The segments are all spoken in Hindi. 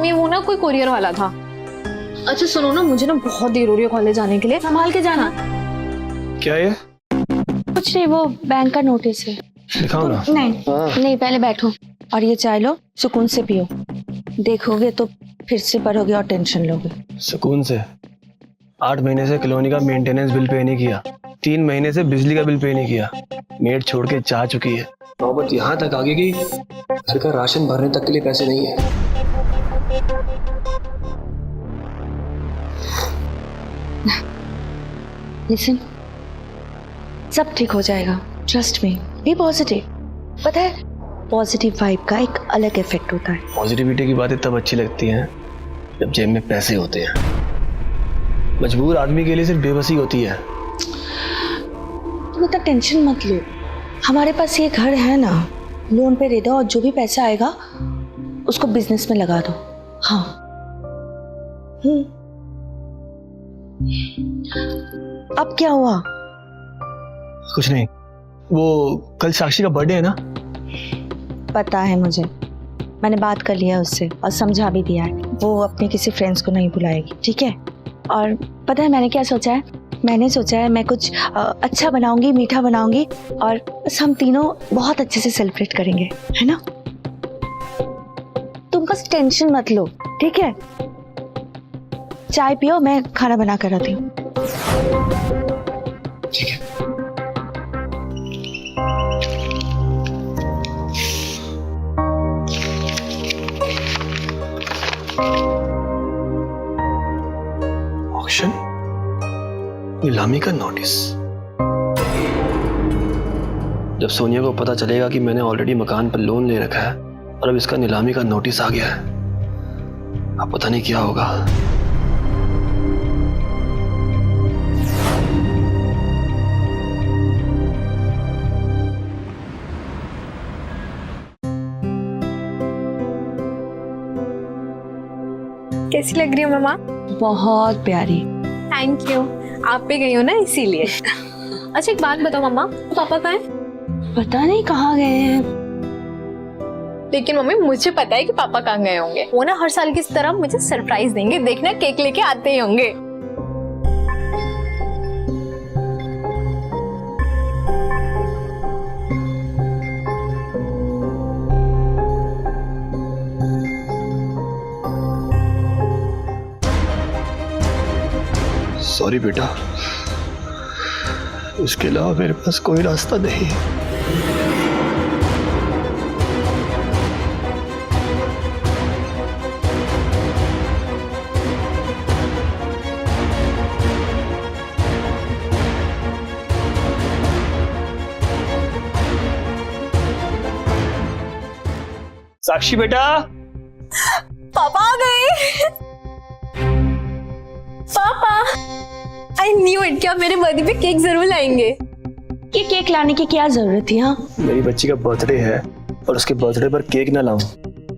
मम्मी वो ना कोई कोरियर वाला था। अच्छा सुनो ना, मुझे ना बहुत देर हो रही है कॉलेज जाने के लिए, संभाल के जाना। क्या ये? कुछ नहीं, वो बैंक का नोटिस है। दिखाओ ना। नहीं पहले बैठो और ये चाय लो, सुकून से पियो। देखोगे तो फिर से पढ़ोगे और टेंशन लोगे। सुकून से? 8 महीने से कॉलोनी का मेंटेनेंस बिल पे नहीं किया, 3 महीने से बिजली का बिल पे नहीं किया, मेड छोड़ के जा चुकी है। नौबत यहाँ तक आ गई कि घर का राशन भरने तक के लिए पैसे नहीं है। लिसन, सब ठीक हो जाएगा, ट्रस्ट मी, बी पॉजिटिव। पता है पॉजिटिव वाइब का एक अलग इफेक्ट होता है। पॉजिटिविटी की बातें तब अच्छी लगती हैं जब जेब में पैसे होते हैं। मजबूर आदमी के लिए सिर्फ बेबसी होती है। तुम इतना टेंशन मत लो, हमारे पास ये घर है ना, लोन पे दे दो और जो भी पैसा आएगा उसको बिजनेस में लगा दो। हाँ। अब क्या हुआ? कुछ नहीं, वो कल साक्षी का बर्थडे है ना? पता है मुझे, मैंने बात कर लिया उससे और समझा भी दिया है, वो अपने किसी फ्रेंड्स को नहीं बुलाएगी, ठीक है? और पता है मैंने क्या सोचा है? मैंने सोचा है मैं कुछ अच्छा बनाऊंगी, मीठा बनाऊंगी और बस हम तीनों बहुत अच्छे से सेलिब्रेट करेंगे, है ना? तुम बस टेंशन मत लो, ठीक है? चाय पियो, मैं खाना बना कर आती हूँ। ठीक है। ऑक्शन, नीलामी का नोटिस। जब सोनिया को पता चलेगा कि मैंने ऑलरेडी मकान पर लोन ले रखा है और अब इसका नीलामी का नोटिस आ गया है, अब पता नहीं क्या होगा। कैसी लग रही हो मम्मा? बहुत प्यारी। थैंक यू, आप पे गई हो ना इसीलिए। अच्छा एक बात बताओ मम्मा, पापा कहाँ हैं? पता नहीं कहाँ गए हैं। लेकिन मम्मी मुझे पता है कि पापा कहाँ गए होंगे। वो ना हर साल की तरह मुझे सरप्राइज देंगे, देखना केक लेके आते ही होंगे। सॉरी बेटा, इसके अलावा मेरे पास कोई रास्ता नहीं। साक्षी बेटा, पापा आ गए। पापा, आई न्यू इट, क्या मेरे बर्थडे पे केक जरूर लाएंगे। ये केक लाने की क्या जरूरत थी? हाँ, मेरी बच्ची का बर्थडे है और उसके बर्थडे पर केक ना लाऊं,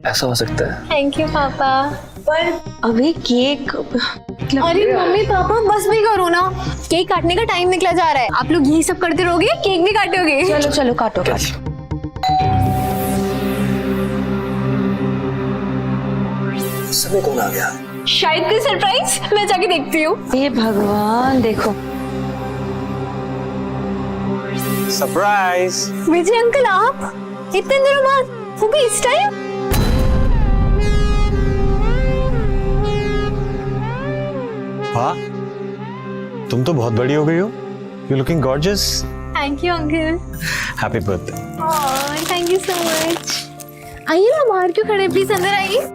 ऐसा हो सकता है? थैंक यू पापा। पर अभी केक। अरे मम्मी पापा बस भी करो ना, केक काटने का टाइम निकला जा रहा है। आप लोग यही सब करते रहोगे, केक भी काटोगे? चलो चलो काटो। समय कौन आ गया? शायद कोई सरप्राइज, मैं जाके देखती हूँ। हे भगवान, देखो सरप्राइज। विजय अंकल, आप इतने दिनों बाद, वो भी इस टाइम? वाह, तुम तो बहुत बड़ी हो गई हो। You looking gorgeous. Thank you uncle. Happy birthday. Thank you so much. आइए ना, बाहर क्यों खड़े, प्लीज अंदर आइए।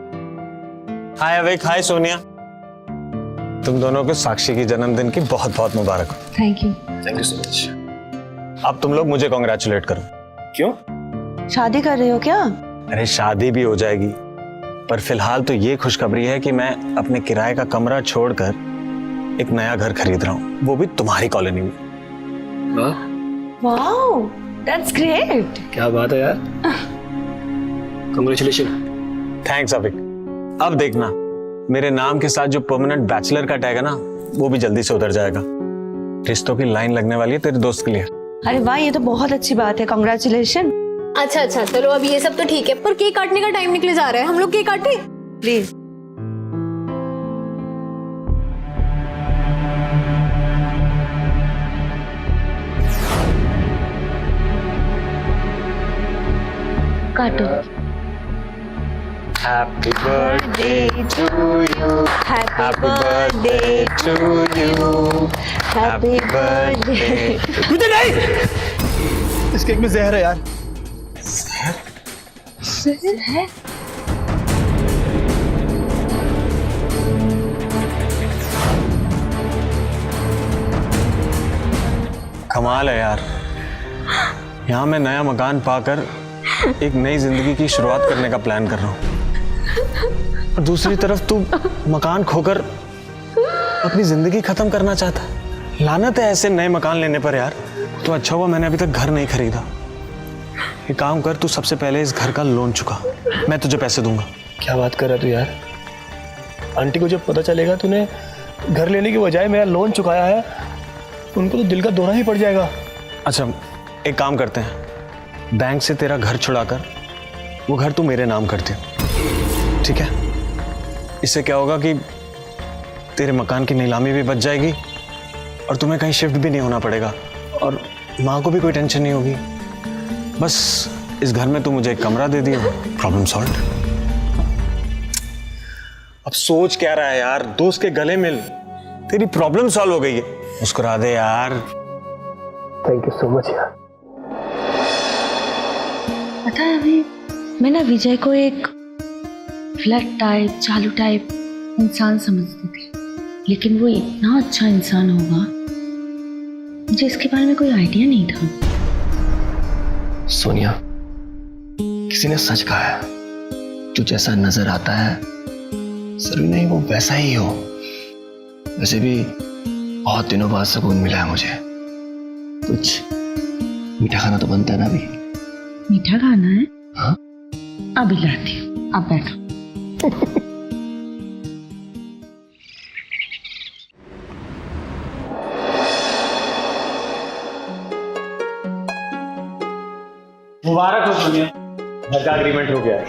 हाय अवेक, हाय सोनिया। तुम दोनों को साक्षी की जन्मदिन की बहुत बहुत मुबारक हो। Thank you. Thank you so much. अब तुम लोग मुझे कांग्रेचुलेट करो। क्यों? शादी कर रहे हो क्या? अरे शादी भी हो जाएगी, पर फिलहाल तो ये खुशखबरी है कि मैं अपने किराए का कमरा छोड़कर एक नया घर खरीद रहा हूँ, वो भी तुम्हारी कॉलोनी में। Wow, that's great. क्या बात है यार, कांग्रेचुलेशन। थैंक्स अविक। अब देखना, मेरे नाम के साथ जो परमानेंट बैचलर का टैग है ना, वो भी जल्दी से उतर जाएगा। रिश्तों की लाइन लगने वाली है तेरे दोस्त के लिए। अरे वाह, ये तो बहुत अच्छी बात है, कांग्रेचुलेशन। अच्छा चलो अब ये सब तो ठीक है, पर केक काटने का टाइम निकले जा रहा है, हम लोग केक काटे? प्लीज काटो। Happy birthday to you, happy birthday to you, happy birthday. मुझे नहीं, इस केक में जहर है यार। है? कमाल है यार, यहाँ मैं नया मकान पाकर एक नई जिंदगी की शुरुआत करने का प्लान कर रहा हूँ, और दूसरी तरफ तू मकान खोकर अपनी जिंदगी खत्म करना चाहता है। लानत है ऐसे नए मकान लेने पर यार। तो अच्छा हुआ मैंने अभी तक घर नहीं खरीदा। एक काम कर, तू सबसे पहले इस घर का लोन चुका, मैं तुझे पैसे दूंगा। क्या बात कर रहा तू यार? आंटी को जब पता चलेगा तूने घर लेने की बजाय मेरा लोन चुकाया है, उनको तो दिल का दौरा ही पड़ जाएगा। अच्छा, एक काम करते हैं, बैंक से तेरा घर छुड़ाकर वो घर तू मेरे नाम कर दे, ठीक है? इससे क्या होगा कि तेरे मकान की नीलामी भी बच जाएगी और तुम्हें कहीं शिफ्ट भी नहीं होना पड़ेगा, और माँ को भी कोई टेंशन नहीं होगी। बस इस घर में तू मुझे एक कमरा दे दियो, प्रॉब्लम सॉल्व। अब सोच क्या रहा है यार, दोस्त के गले मिल, तेरी प्रॉब्लम सॉल्व हो गई है। मुस्कुरा दे यार। थैंक यू सो मच यार। पता है, अभी मैं ना विजय को एक फ्लड टाइप, चालू टाइप इंसान समझती थी, लेकिन वो इतना अच्छा इंसान होगा मुझे इसके बारे में कोई आइडिया नहीं था। सोनिया, किसी ने सच कहा है, तू जैसा नजर आता है जरूरी नहीं वो वैसा ही हो। वैसे भी बहुत दिनों बाद सुकून मिला है मुझे। कुछ मीठा खाना तो बनता है ना अभी? मीठा खाना है? हाँ, अभी लाती हूँ, आप बैठो। मुबारक हो सोनिया, घर का एग्रीमेंट हो गया है।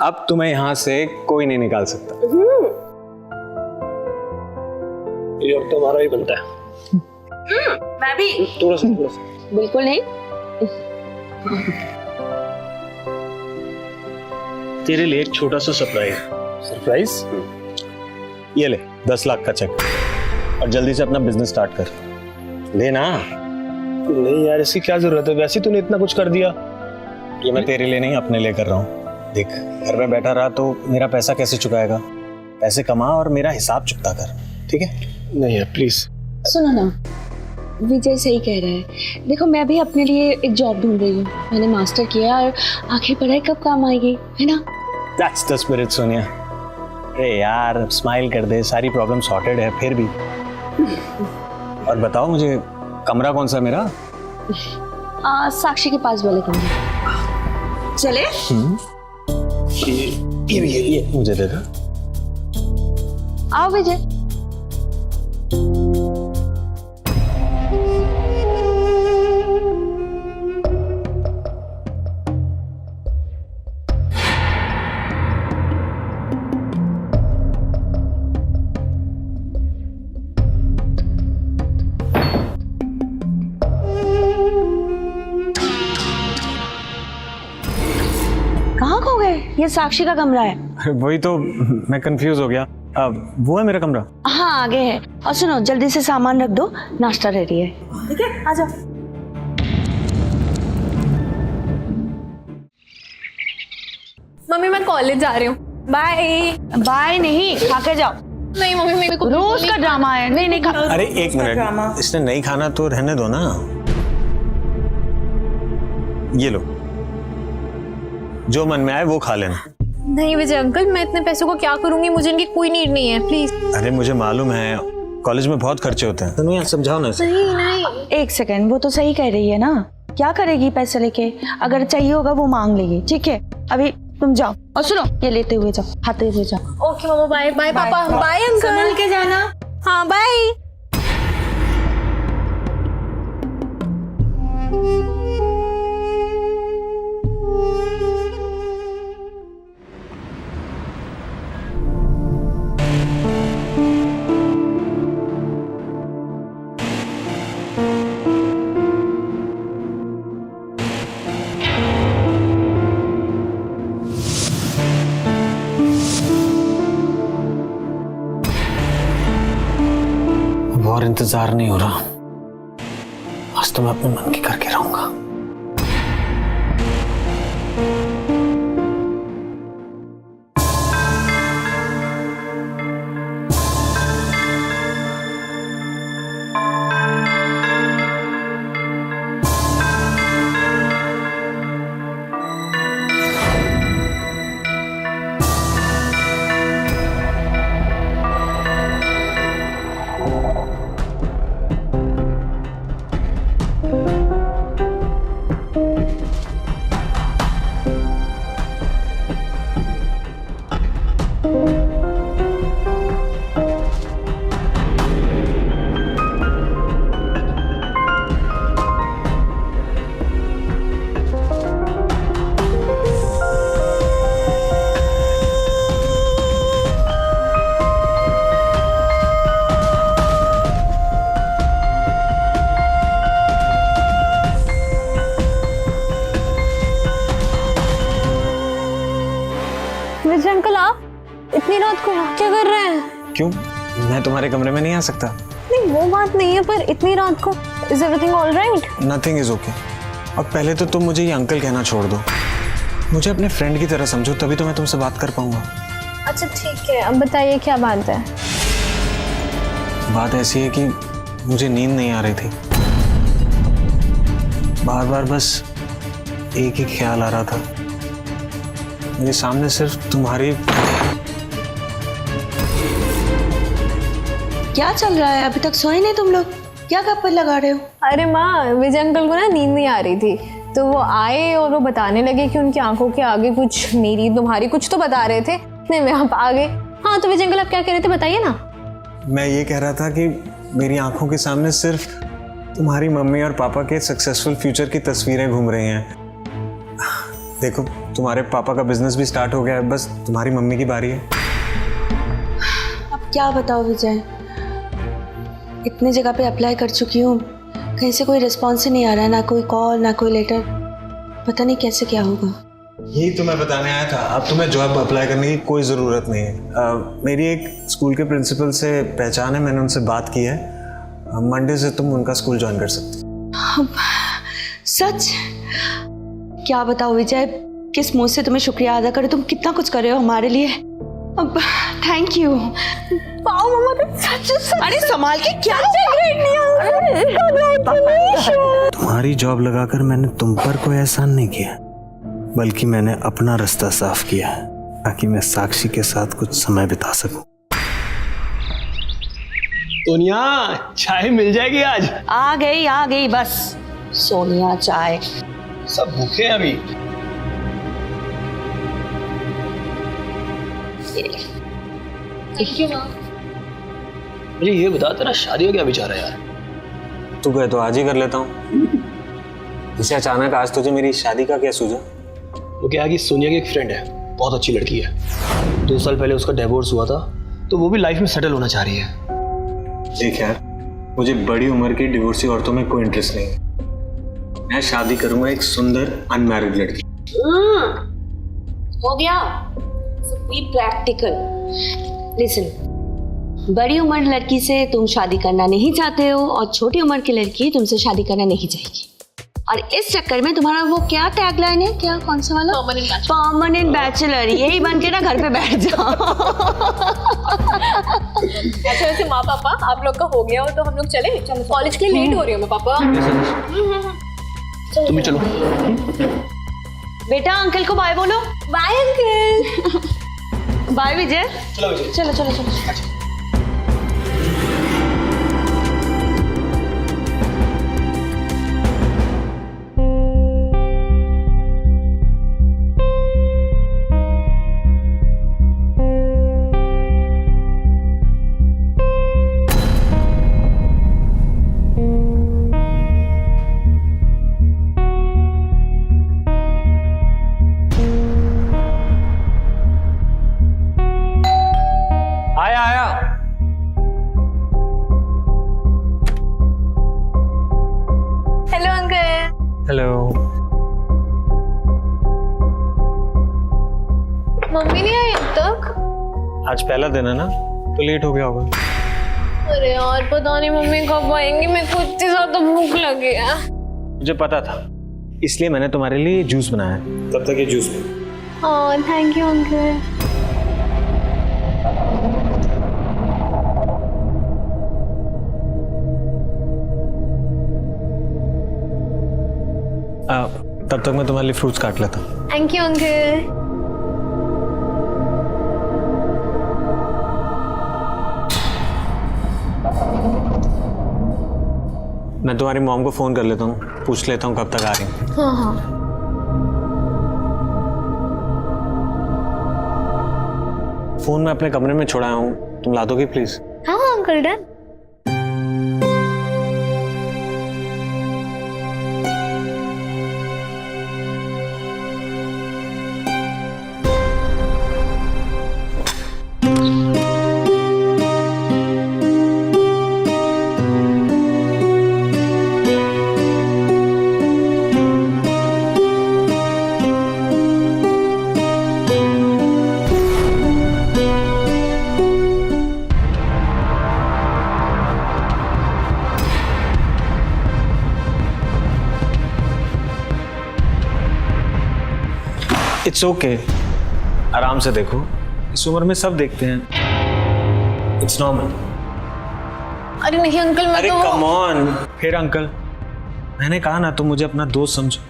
अब तुम्हें यहाँ से कोई नहीं निकाल सकता। ये अब तो हमारा ही बनता है। मैं भी थोड़ा सा बिल्कुल नहीं। तेरे लिए एक छोटा सा सरप्राइज। सरप्राइज? ये ले 10 लाख का चेक, और जल्दी से अपना बिजनेस स्टार्ट कर। लेना। नहीं यार, इसकी क्या जरूरत है? वैसे तूने इतना कुछ कर दिया। ये मैं तेरे लिए नहीं, अपने लिए कर रहा हूँ। देख, घर में बैठा रहा तो मेरा पैसा कैसे चुकाएगा? पैसे कमा और मेरा हिसाब चुकता कर, ठीक है? नहीं यार प्लीज। सुनो ना, विजय सही कह रहा है। देखो, मैं भी अपने लिए एक जॉब ढूंढ रही हूँ। मैंने मास्टर किया और आखिर पढ़ाई कब काम आएगी, है ना? That's the spirit, Sonia. अरे यार, स्माइल कर दे, सारी प्रॉब्लम सॉर्टेड है फिर भी। और बताओ मुझे, कमरा कौन सा मेरा? साक्षी के पास वाले कमरे। चले? ये मुझे दे दो। आओ विजय। कहाँ खो गए? ये साक्षी का कमरा है। वही तो मैं कंफ्यूज हो गया। अब वो है मेरा कमरा? हाँ, आगे है। और सुनो, जल्दी से सामान रख दो, नाश्ता रेडी है। ठीक है, आ जाओ। मम्मी मैं कॉलेज जा रही हूँ, बाय। बाय नहीं, खा के जाओ। नहीं मम्मी, मेरे को रोज का ड्रामा है। नहीं नहीं, खा। अरे एक मिनट, इसने नहीं खाना तो रहने दो ना। ये लो, जो मन में आए वो खा लेना। नहीं विजय अंकल, मैं इतने पैसों को क्या करूंगी? मुझे इनकी कोई नीड नहीं है, प्लीज। अरे मुझे मालूम है, कॉलेज में बहुत खर्चे होते हैं। तो समझाओ ना इसे। नहीं नहीं, एक सेकंड, वो तो सही कह रही है ना। क्या करेगी पैसे लेके? अगर चाहिए होगा वो मांग लेगी, ठीक है? अभी तुम जाओ, और सुनो, ये लेते हुए जाओ, खाते हुए जाओ। ओके मम्मा, बाय बाय पापा, बाय अंकल। संभल के जाना। हाँ बाय। इंतजार नहीं हो रहा। आज तो मैं अपने मन की करके रहूंगा। विजय अंकल, आप इतनी रात को यहाँ क्या कर रहे हैं? क्यों, मैं तुम्हारे कमरे में नहीं आ सकता? नहीं, वो बात नहीं है, पर इतनी रात को is everything all right? Nothing is okay. और पहले तो तुम मुझे ये अंकल कहना छोड़ दो। मुझे अपने फ्रेंड की तरह समझो, तभी तो मैं तुमसे बात कर पाऊंगा। अच्छा ठीक है, अब बताइए क्या बात है? बात ऐसी है कि मुझे नींद नहीं आ रही थी। बार बार बस एक ही ख्याल आ रहा था। मेरे सामने सिर्फ तुम्हारी। क्या चल रहा है? अभी तक सोए नहीं तुम लोग? क्या गप्पे लगा रहे हो? अरे माँ, विजय अंकल को ना नींद नहीं आ रही थी, तो वो आए और वो बताने लगे कि उनकी आंखों के आगे कुछ मेरी तुम्हारी कुछ तो बता रहे थे। नहीं, मैं आप आ गए। हाँ तो विजय अंकल, आप क्या कह रहे थे, बताइए ना। मैं ये कह रहा था कि मेरी आंखों के सामने सिर्फ तुम्हारी मम्मी और पापा के सक्सेसफुल फ्यूचर की तस्वीरें घूम रही हैं। देखो, तुम्हारे पापा का बिजनेस भी स्टार्ट हो गया है, बस तुम्हारी मम्मी की बारी है। अब क्या बताओ विजय, इतनी जगह पे अप्लाई कर चुकी हूँ, कहीं से कोई रिस्पॉन्स ही नहीं आ रहा है, ना कोई कॉल ना कोई लेटर। पता नहीं कैसे क्या होगा। यही तो मैं बताने आया था। अब तुम्हें जॉब अप्लाई करने की कोई ज़रूरत नहीं है। मेरी एक स्कूल के प्रिंसिपल से पहचान है, मैंने उनसे बात की है। मंडे से तुम उनका स्कूल ज्वाइन कर सकते हो। सच? क्या बताओ विजय, किस मुंह से तुम्हें शुक्रिया अदा करूं? तुम कितना कुछ कर रहे हो हमारे लिए। अब थैंक यू। पाओ मम्मा, तो सच। अरे संभाल के, क्या तुम्हारी जॉब लगाकर मैंने तुम पर कोई एहसान नहीं किया, बल्कि मैंने अपना रास्ता साफ किया ताकि मैं साक्षी के साथ कुछ समय बिता सकूं। सोनिया, चाय मिल जाएगी आज? आ गई बस। सोनिया चाय। सब भूखे हैं अभी। मुझे ये बता, तेरा शादी का क्या विचार है यार? तू कहे तो आज ही कर लेता हूँ। इसे अचानक आज तुझे मेरी शादी का क्या सूझा? वो क्या है कि सोनिया की एक फ्रेंड है, बहुत अच्छी लड़की है। 2 साल पहले उसका डिवोर्स हुआ था, तो वो भी लाइफ में सेटल होना चाह रही है। देख यार, मुझे बड़ी उम्र की डिवोर्सी औरतों में कोई इंटरेस्ट नहीं है। मैं शादी करूंगा एक सुंदर अनमैरिड लड़की। हो गया। Be practical. लिसन, बड़ी उम्र लड़की से तुम शादी करना नहीं चाहते हो और छोटी उम्र की लड़की तुमसे शादी करना नहीं चाहेगी, और इस चक्कर में तुम्हारा वो क्या टैगलाइन है, क्या कौन सा वाला? Permanent bachelor. यही बन के ना घर पे बैठ जाओ। अच्छा वैसे माँ पापा, आप लोग का हो गया हो तो हम लोग चले? कॉलेज के लिए लेट हो रही हूँ मैं पापा। तुम भी चलो। बेटा अंकल को बाय बोलो। Bye uncle. बाय विजय। चलो विजय। चलो चलो चलो। हेलो। मम्मी नहीं आई अब तक? आज पहला दिन है ना, तो लेट हो गया होगा। अरे यार पता नहीं मम्मी कब आएंगी, मेरे को इतनी ज्यादा भूख लगी है। मुझे पता था, इसलिए मैंने तुम्हारे लिए जूस बनाया है। तब तक ये जूस पी। हाँ थैंक यू अंकल। तब तक मैं तुम्हारे लिए फ्रूट्स काट लेता हूँ। Thank you uncle. मैं तुम्हारी मॉम को फोन कर लेता हूँ, पूछ लेता हूँ कब तक आ रही हैं। हाँ हाँ फोन मैं अपने कमरे में छोड़ाया हूँ, तुम ला दोगी प्लीज? हाँ अंकल डन। इट्स ओके, आराम से देखो, इस उम्र में सब देखते हैं, इट्स नॉर्मल। अरे नहीं अंकल मैं अरे तो कम ऑन, फिर अंकल, मैंने कहा ना तुम मुझे अपना दोस्त समझो,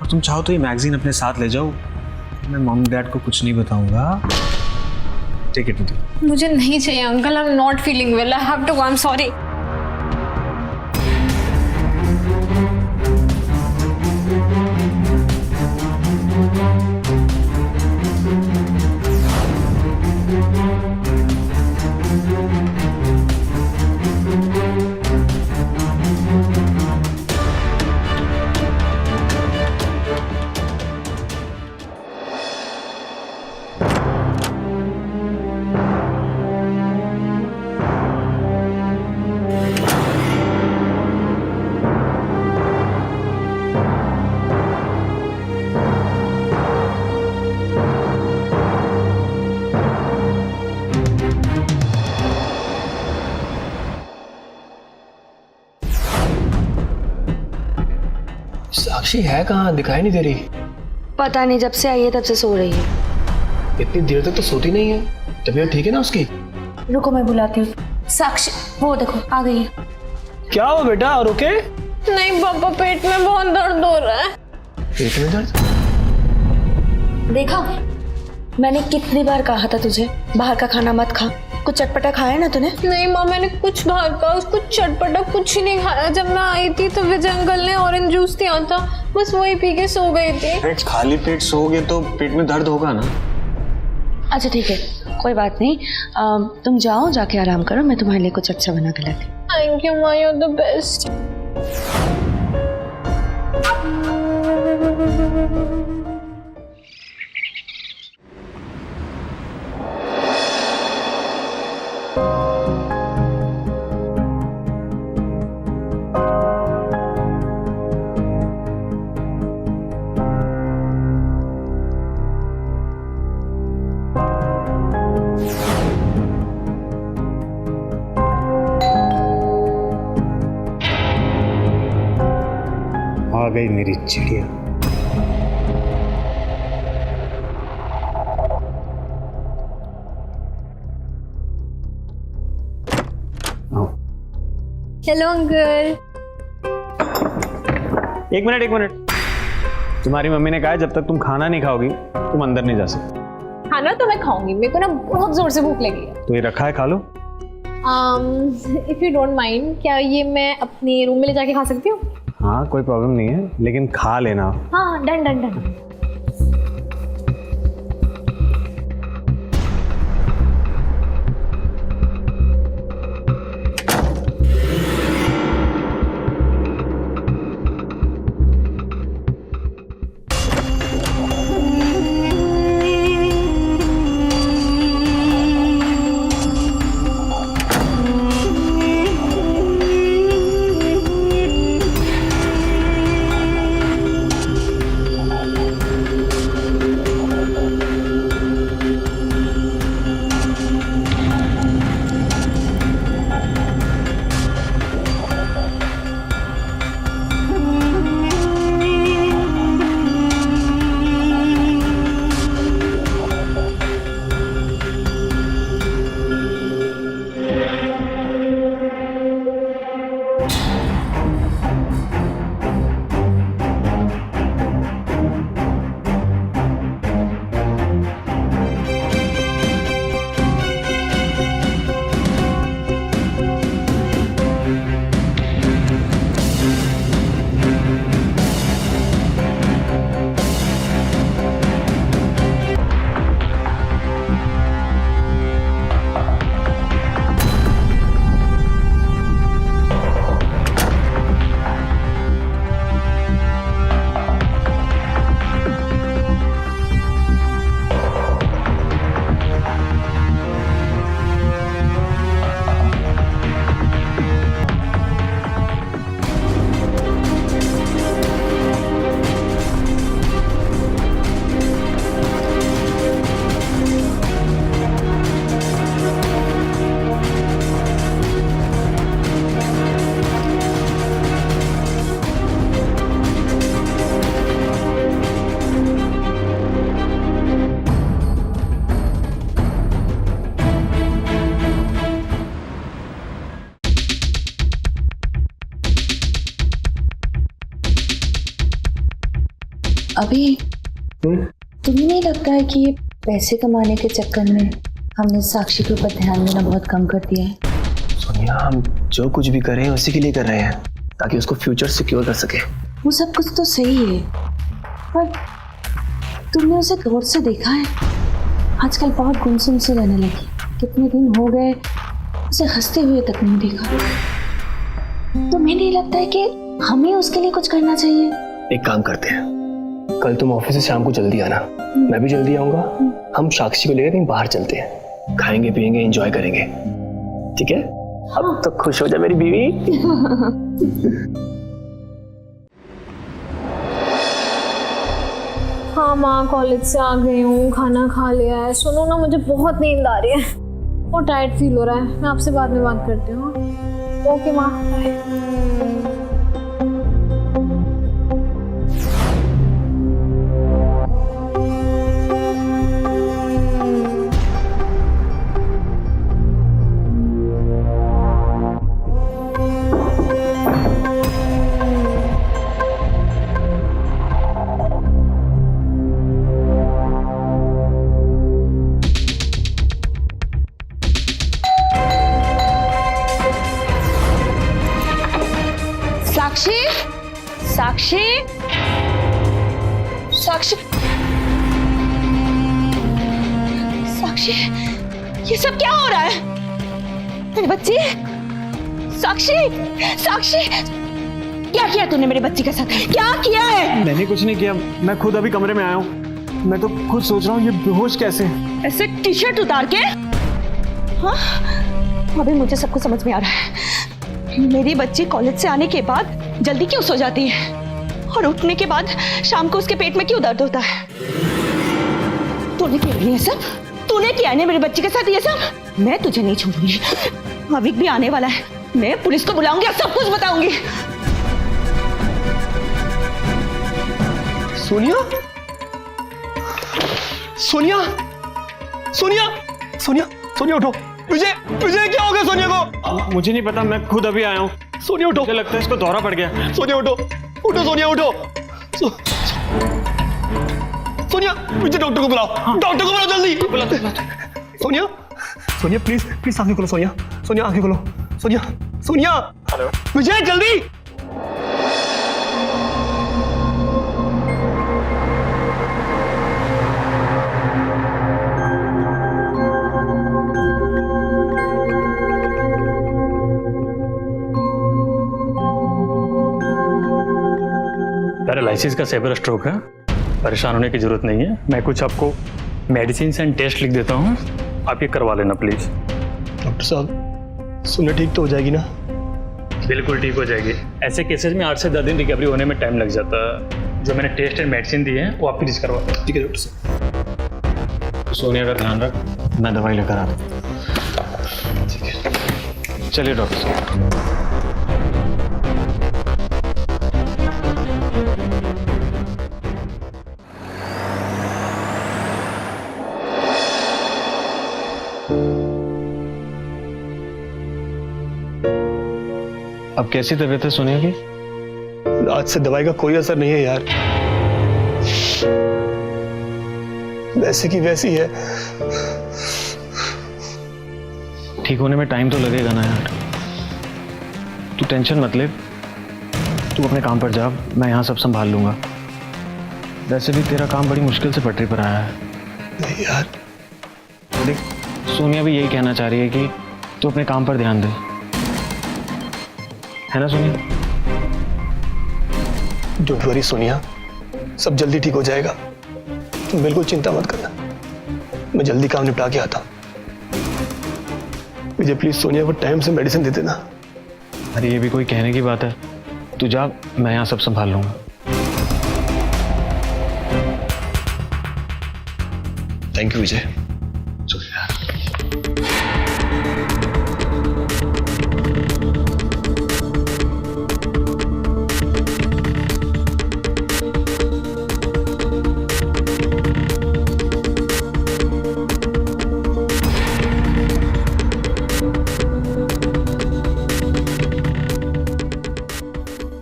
और तुम चाहो तो ये मैगजीन अपने साथ ले जाओ। मैं मॉम डैड को कुछ नहीं बताऊंगा। Take it with you. मुझे नहीं चाहिए uncle, I am not feeling well, I have to go, I am sorry. Sakshi है कहाँ, दिखाई नहीं दे रही। पता नहीं, जब से आई है तब से सो रही है। इतनी देर तक तो सोती नहीं है, तबीयत ठीक है ना उसकी? रुको मैं बुलाती हूँ। साक्षी, वो देखो आ गई है। क्या हुआ बेटा, और ओके? नहीं पापा, पेट में बहुत दर्द हो रहा है। पेट में दर्द? देखा, मैंने कितनी बार कहा था तुझे बाहर का खाना मत खा। कुछ चटपटा खाया ना तूने? नहीं माँ, मैंने कुछ बाहर का कुछ चटपटा कुछ ही नहीं खाया। जब मैं आई थी तो विजय अंकल ने ऑरेंज जूस दिया था, बस वही पी के सो गई थी। खाली पेट सोओगे तो पेट में दर्द होगा ना। अच्छा ठीक है, कोई बात नहीं, तुम जाओ, जाके आराम करो, मैं तुम्हारे लिए कुछ अच्छा बना के लाती हूँ। थैंक यू माँ, यू आर द बेस्ट। आ गई मेरी चिड़िया। Hello uncle. एक मिनट, तुम्हारी मम्मी ने कहा है जब तक तुम खाना नहीं खाओगी तुम अंदर नहीं जा सकती। खाना तो मैं खाऊंगी, मेरे को ना बहुत जोर से भूख लगी है। तो ये रखा है, खा लो। इफ यू डोंट माइंड, क्या ये मैं अपने रूम में ले जाके खा सकती हूँ? हाँ कोई प्रॉब्लम नहीं है, लेकिन खा लेना। हाँ डन डन डन। अभी तुम्हें नहीं लगता है कि ये पैसे कमाने के चक्कर में हमने साक्षी के ऊपर ध्यान देना बहुत कम कर दिया है? सोनिया, हम जो कुछ भी कर रहे हैं उसी के लिए कर रहे हैं, ताकि उसको फ्यूचर सिक्योर कर सके। वो सब कुछ तो सही है, पर तुमने उसे गौर से देखा है? आजकल बहुत गुमसुम सी रहने लगी। कितने दिन हो गए उसे हंसते हुए तक नहीं देखा। तुम्हें नहीं लगता है कि हमें उसके लिए कुछ करना चाहिए? एक काम करते हैं, कल तुम ऑफिस से शाम को जल्दी आना, मैं भी जल्दी आऊंगा। हम साक्षी को लेकर कहीं बाहर चलते हैं, खाएंगे पिएंगे एंजॉय करेंगे, ठीक है? अब तो खुश हो जा मेरी बीवी। हाँ माँ, कॉलेज से आ गई हूँ, खाना खा लिया है। सुनो ना, मुझे बहुत नींद आ रही है और टायर्ड फील हो रहा है। मैं आपसे बाद में बात करती हूँ। ओके माँ, बाय। साक्षी, साक्षी, साक्षी, साक्षी, ये सब क्या हो रहा है? मेरी बच्ची, साक्षी, साक्षी, क्या किया तूने मेरी बच्ची के साथ? क्या किया है? मैंने कुछ नहीं किया, मैं खुद अभी कमरे में आया हूँ। मैं तो खुद सोच रहा हूँ ये बेहोश कैसे? ऐसे टी शर्ट उतार के? हाँ, अभी मुझे सब कुछ समझ में आ रहा है। मेरी बच्ची कॉलेज से आने के बाद जल्दी क्यों सो जाती है और उठने के बाद शाम को उसके पेट में क्यों दर्द होता है? तूने किया ये सब? तूने किया है मेरी बच्ची के साथ ये सब? मैं तुझे नहीं छोड़ूंगी। अविक भी आने वाला है, मैं पुलिस को बुलाऊंगी और सब कुछ बताऊंगी। सोनिया, सोनिया, सोनिया, सोनिया, सोनिया उठो। मुझे क्या हो गया सोनिया को? मुझे नहीं पता, मैं खुद अभी आया हूँ। सोनिया उठो। मुझे लगता है इसको दौरा पड़ गया। सोनिया उठो, उठो सोनिया उठो। सोनिया, मुझे डॉक्टर को बुलाओ। डॉक्टर को बुलाओ जल्दी। सोनिया, सोनिया प्लीज प्लीज आंखें खोलो। सोनिया, सोनिया आंखें खोलो। सोनिया, सोनिया, हेलो मुझे जल्दी। पैरालिसिस का सेवर स्ट्रोक है, परेशान होने की जरूरत नहीं है। मैं कुछ आपको मेडिसिन एंड टेस्ट लिख देता हूँ, आप ये करवा लेना प्लीज। डॉक्टर साहब, सोनिया ठीक तो हो जाएगी ना? बिल्कुल ठीक हो जाएगी। ऐसे केसेस में 8 से 10 दिन रिकवरी होने में टाइम लग जाता है। जो मैंने टेस्ट एंड मेडिसिन दी है वो आप प्लीज करवा दें। ठीक है डॉक्टर साहब। सोनिया का ध्यान रख, मैं दवाई लेकर आता हूँ। ठीक है, चलिए डॉक्टर साहब। अब कैसी तबीयत है सोनिया की? आज से दवाई का कोई असर नहीं है यार, वैसे की वैसी है। ठीक होने में टाइम तो लगेगा ना यार। तू टेंशन मत ले, तू अपने काम पर जा, मैं यहाँ सब संभाल लूंगा। वैसे भी तेरा काम बड़ी मुश्किल से पटरी पर आया है। नहीं यार, देख सोनिया भी यही कहना चाह रही है कि तू अपने काम पर ध्यान दे, है ना सोनिया? डोंट वरी सोनिया, सब जल्दी ठीक हो जाएगा, तुम बिल्कुल चिंता मत करना। मैं जल्दी काम निपटा के आता हूँ। मुझे प्लीज सोनिया को टाइम से मेडिसिन दे देना। अरे ये भी कोई कहने की बात है? तू जा, मैं यहाँ सब संभाल लूंगा। थैंक यू विजय।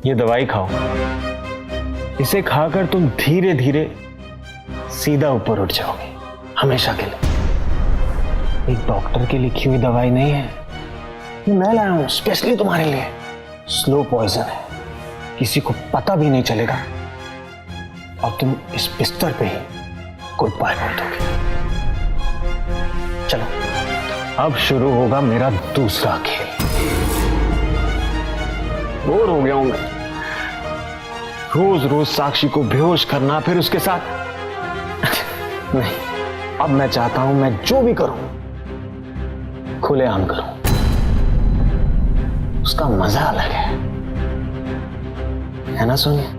ये दवाई खाओ, इसे खाकर तुम धीरे धीरे सीधा ऊपर उठ जाओगे, हमेशा के लिए। एक डॉक्टर की लिखी हुई दवाई नहीं है, ये मैं लाया हूं स्पेशली तुम्हारे लिए। स्लो पॉइजन है, किसी को पता भी नहीं चलेगा और तुम इस बिस्तर पे ही गुड बाय बोल दोगे। चलो अब शुरू होगा मेरा दूसरा खेल। बोर हो गया हूं मैं, रोज रोज साक्षी को बेहोश करना, फिर उसके साथ नहीं, अब मैं चाहता हूं मैं जो भी करूं खुलेआम करूं। उसका मजा अलग है ना सोनिया?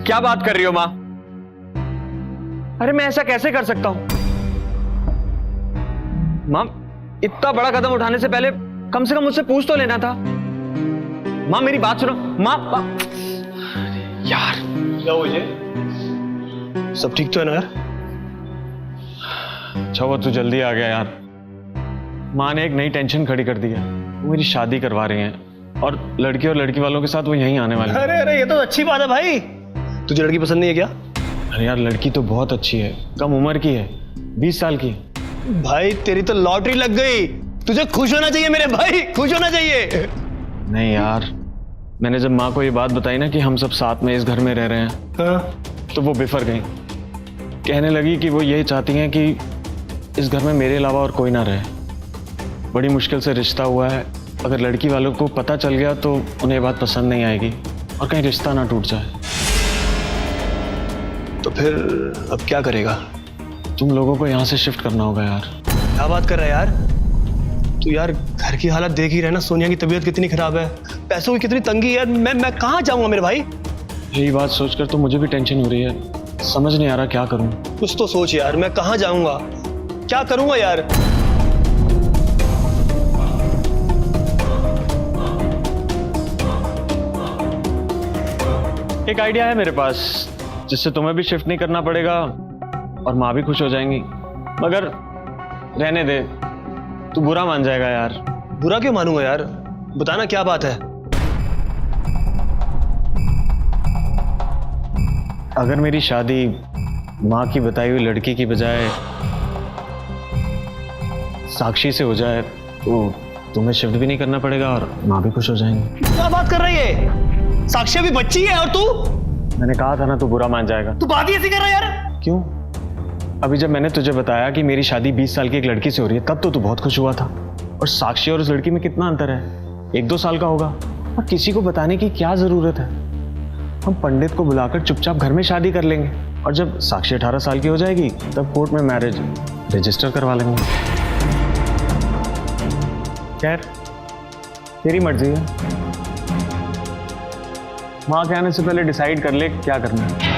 क्या बात कर रही हो मां? अरे मैं ऐसा कैसे कर सकता हूं? मां, इतना बड़ा कदम उठाने से पहले कम से कम मुझसे पूछ तो लेना था। मां मेरी बात सुनो। मां यार क्या हुआ ये? सब ठीक तो है ना यार? अच्छा वो तू जल्दी आ गया यार। मां ने एक नई टेंशन खड़ी कर दी है। वो मेरी शादी करवा रही हैं और लड़की और लड़की वालों के साथ वो यहीं आने वाले हैं। अरे अरे ये तो अच्छी बात है भाई। तुझे लड़की पसंद नहीं है क्या? अरे यार लड़की तो बहुत अच्छी है, कम उम्र की है, 20 साल की है। भाई तेरी तो लॉटरी लग गई। तुझे खुश होना चाहिए मेरे भाई, खुश होना चाहिए। नहीं यार, मैंने जब माँ को ये बात बताई ना कि हम सब साथ में इस घर में रह रहे हैं, हाँ? तो वो बिफर गई। कहने लगी कि वो यही चाहती हैं कि इस घर में मेरे अलावा और कोई ना रहे। बड़ी मुश्किल से रिश्ता हुआ है, अगर लड़की वालों को पता चल गया तो उन्हें ये बात पसंद नहीं आएगी और कहीं रिश्ता ना टूट जाए। तो फिर अब क्या करेगा? तुम लोगों को यहाँ से शिफ्ट करना होगा यार। क्या बात कर रहा है यार तू? यार घर की हालत देख ही रहे ना, सोनिया की तबीयत कितनी खराब है, पैसों की कितनी तंगी है। मैं कहाँ जाऊंगा मेरे भाई? यही बात सोचकर तो मुझे भी टेंशन हो रही है, समझ नहीं आ रहा क्या करूं। कुछ तो सोच यार, मैं कहाँ जाऊंगा, क्या करूंगा यार? एक आइडिया है मेरे पास जिससे तुम्हें भी शिफ्ट नहीं करना पड़ेगा और माँ भी खुश हो जाएंगी। मगर रहने दे, तू बुरा मान जाएगा यार। बुरा क्यों मानूंगा यार? बताना क्या बात है? अगर मेरी शादी माँ की बताई हुई लड़की की बजाय साक्षी से हो जाए तो तुम्हें शिफ्ट भी नहीं करना पड़ेगा और माँ भी खुश हो जाएंगी। क्या बात कर रही है? साक्षी अभी बच्ची है और तू? मैंने कहा था ना तू बुरा मान जाएगा। तू बात ही ऐसी कर रहा है यार? क्यों? अभी जब मैंने तुझे बताया कि मेरी शादी 20 साल की एक लड़की से हो रही है, तब तो तू बहुत खुश हुआ था। और साक्षी और उस लड़की में कितना अंतर है? 1-2 साल का होगा। और किसी को बताने की क्या जरूरत है? हम पंडित को बुलाकर चुपचाप घर में शादी कर लेंगे और जब साक्षी 18 साल की हो जाएगी तब कोर्ट में मैरिज रजिस्टर करवा लेंगे। खैर तेरी मर्जी है, माँ के आने से पहले डिसाइड कर ले क्या करना है।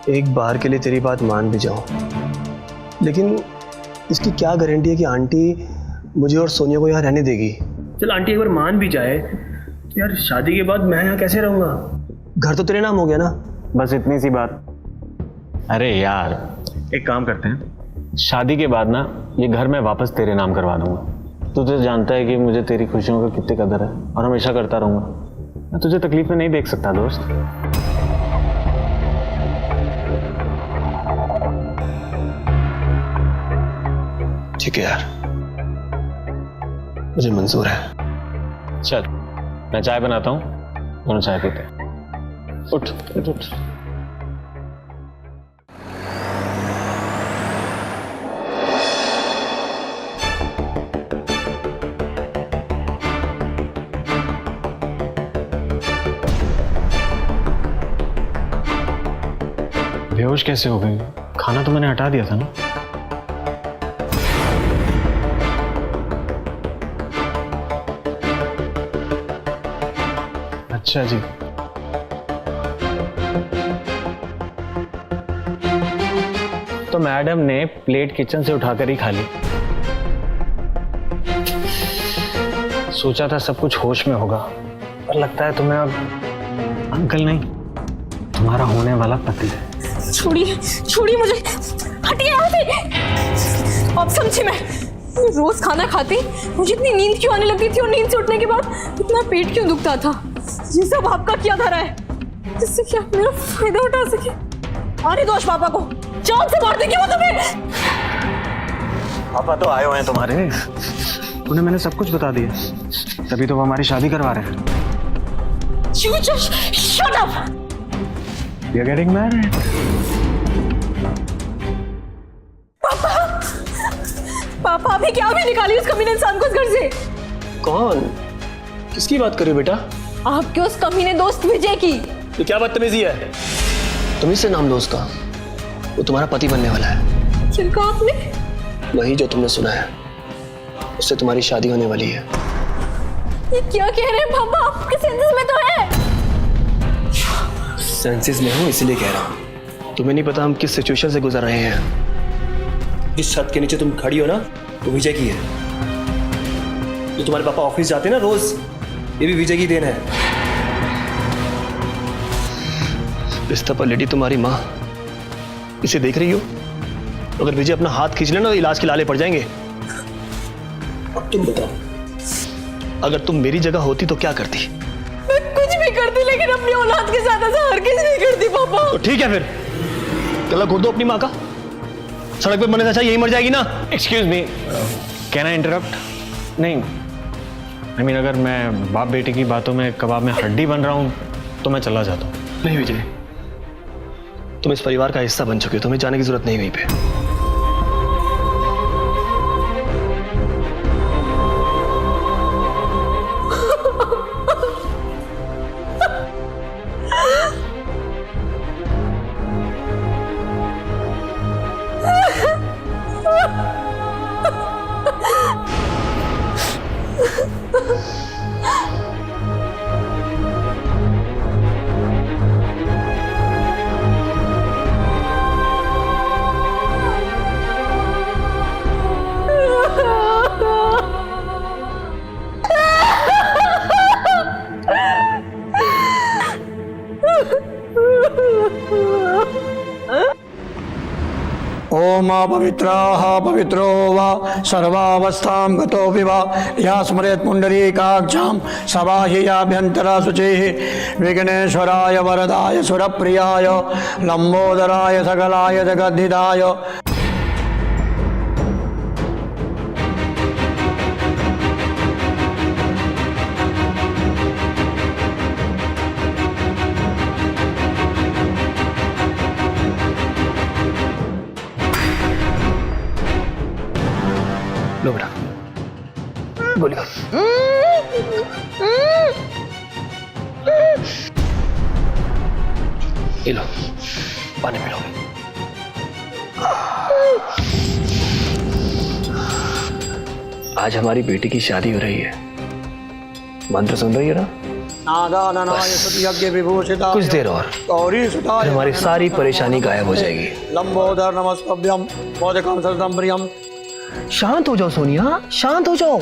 एक बार के लिए तेरी बात मान भी जाऊं, लेकिन इसकी क्या गारंटी है कि आंटी मुझे और सोनिया को यहाँ रहने देगी? चल आंटी एक बार मान भी जाए तो यार शादी के बाद मैं यहाँ कैसे रहूंगा? घर तो तेरे नाम हो गया ना। बस इतनी सी बात। अरे यार एक काम करते हैं, शादी के बाद ना ये घर मैं वापस तेरे नाम करवा दूंगा। तुझे जानता है कि मुझे तेरी खुशियों का कितनी कदर है और हमेशा करता रहूंगा। मैं तुझे तकलीफ में नहीं देख सकता दोस्त। ठीक है यार, मुझे मंजूर है। चल मैं चाय बनाता हूँ, दोनों चाय पीते हैं। उठ उठ उठ। बेहोश कैसे हो गई? खाना तो मैंने हटा दिया था ना। अच्छा जी, तो मैडम ने प्लेट किचन से उठाकर ही खा ली। सोचा था सब कुछ होश में होगा, पर लगता है तुम्हें अब अंकल नहीं, तुम्हारा होने वाला पति है। छोड़िए छोड़िए मुझे, हटिए यहाँ से। अब समझी मैं, रोज खाना खाती मुझे इतनी नींद क्यों आने लगती थी और नींद से उठने के बाद इतना पेट क्यों दुखता था। ये सब आपका क्या धरा है जिससे कि आप मेरा फायदा उठा सके। आने दो पापा को, जान से मार देंगे वो तुम्हें। पापा तो आए हुए हैं तुम्हारे, उन्हें मैंने सब कुछ बता दिया, तभी तो वो हमारी शादी करवा रहे हैं। You just shut up! You're getting married. पापा अभी क्या भी निकाली उस कमीने इंसान को इस घर से। कौन? किसकी बात कर रहे हो बेटा? आपके उस कमीने दोस्त विजय की। ये क्या बदतमीजी है? तुम इससे नाम लो उसका, वो तुम्हारा पति बनने वाला है। क्या कहा आपने? वही जो तुमने सुना है, उससे तुम्हारी शादी होने वाली है। ये क्या कह रहे हैं पापा? आपके सेंसेस में तो है। सेंसेस में हूँ इसलिए कह रहा हूँ। तुम्हें नहीं पता हम किस सिचुएशन से गुजर रहे हैं। जिस छत के नीचे तुम खड़ी हो ना, वो विजय की है। जो तुम्हारे पापा ऑफिस जाते हैं ना रोज, ये भी विजय की देन है। बिस्तर पर लेटी तुम्हारी माँ इसे देख रही हो। अगर विजय अपना हाथ खींच लेना तो इलाज के लाले पड़ जाएंगे। अब तुम बताओ, अगर तुम मेरी जगह होती तो क्या करती? मैं कुछ भी करती, लेकिन अपनी औलाद के साथ ऐसा हरगिज़ नहीं करती पापा। तो ठीक है फिर, गला घोट दो अपनी माँ का। सड़क पे मरने से अच्छा यही मर जाएगी ना। Excuse me, can I interrupt? नहीं, I mean, अगर मैं बाप बेटी की बातों में कबाब में हड्डी बन रहा हूँ तो मैं चला जाता हूँ। नहीं विजय, तुम इस परिवार का हिस्सा बन चुके हो, तुम्हें जाने की जरूरत नहीं वहीं पे। ओम पवित्राः पवित्रो वा सर्वावस्थां गतो विवा या स्मरेत् पुण्डरीकाक्षां सबाह्याभ्यन्तरा शुचिः विघ्नेश्वराय वरदाय सुरप्रियाय लंबोदराय सकलाय जगद्धिताय लो बेटा, गोली खाओ। ये लो, पानी पी लो। आज हमारी बेटी की शादी हो रही है। मंत्र सुन रही है ना? कुछ देर और फिर हमारी सारी परेशानी गायब हो जाएगी। लंबोदर नमस्तभ्यम मोदकम सरदम प्रियम। शांत हो जाओ सोनिया, शांत हो जाओ।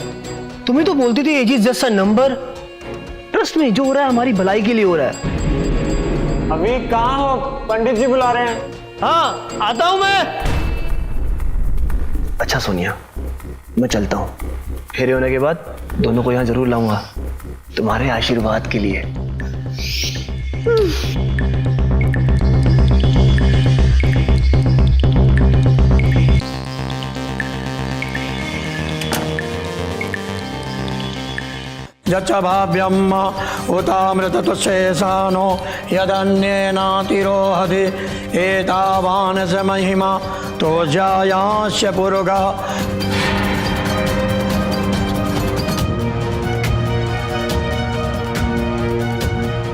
तुम्हें तो बोलती थी age is just a number. Trust में, जो हो रहा है हमारी भलाई के लिए हो रहा है। अभी कहाँ हो? पंडित जी बुला रहे हैं। हाँ, आता हूं मैं। अच्छा सोनिया, मैं चलता हूँ। फेरे होने के बाद दोनों को यहाँ जरूर लाऊंगा, तुम्हारे आशीर्वाद के लिए। यच्च भाव्यम उतामृतत्वशेषानो यदन्येनातिरोहति एतावान् स महिमा तो जायास्य पुरुगा।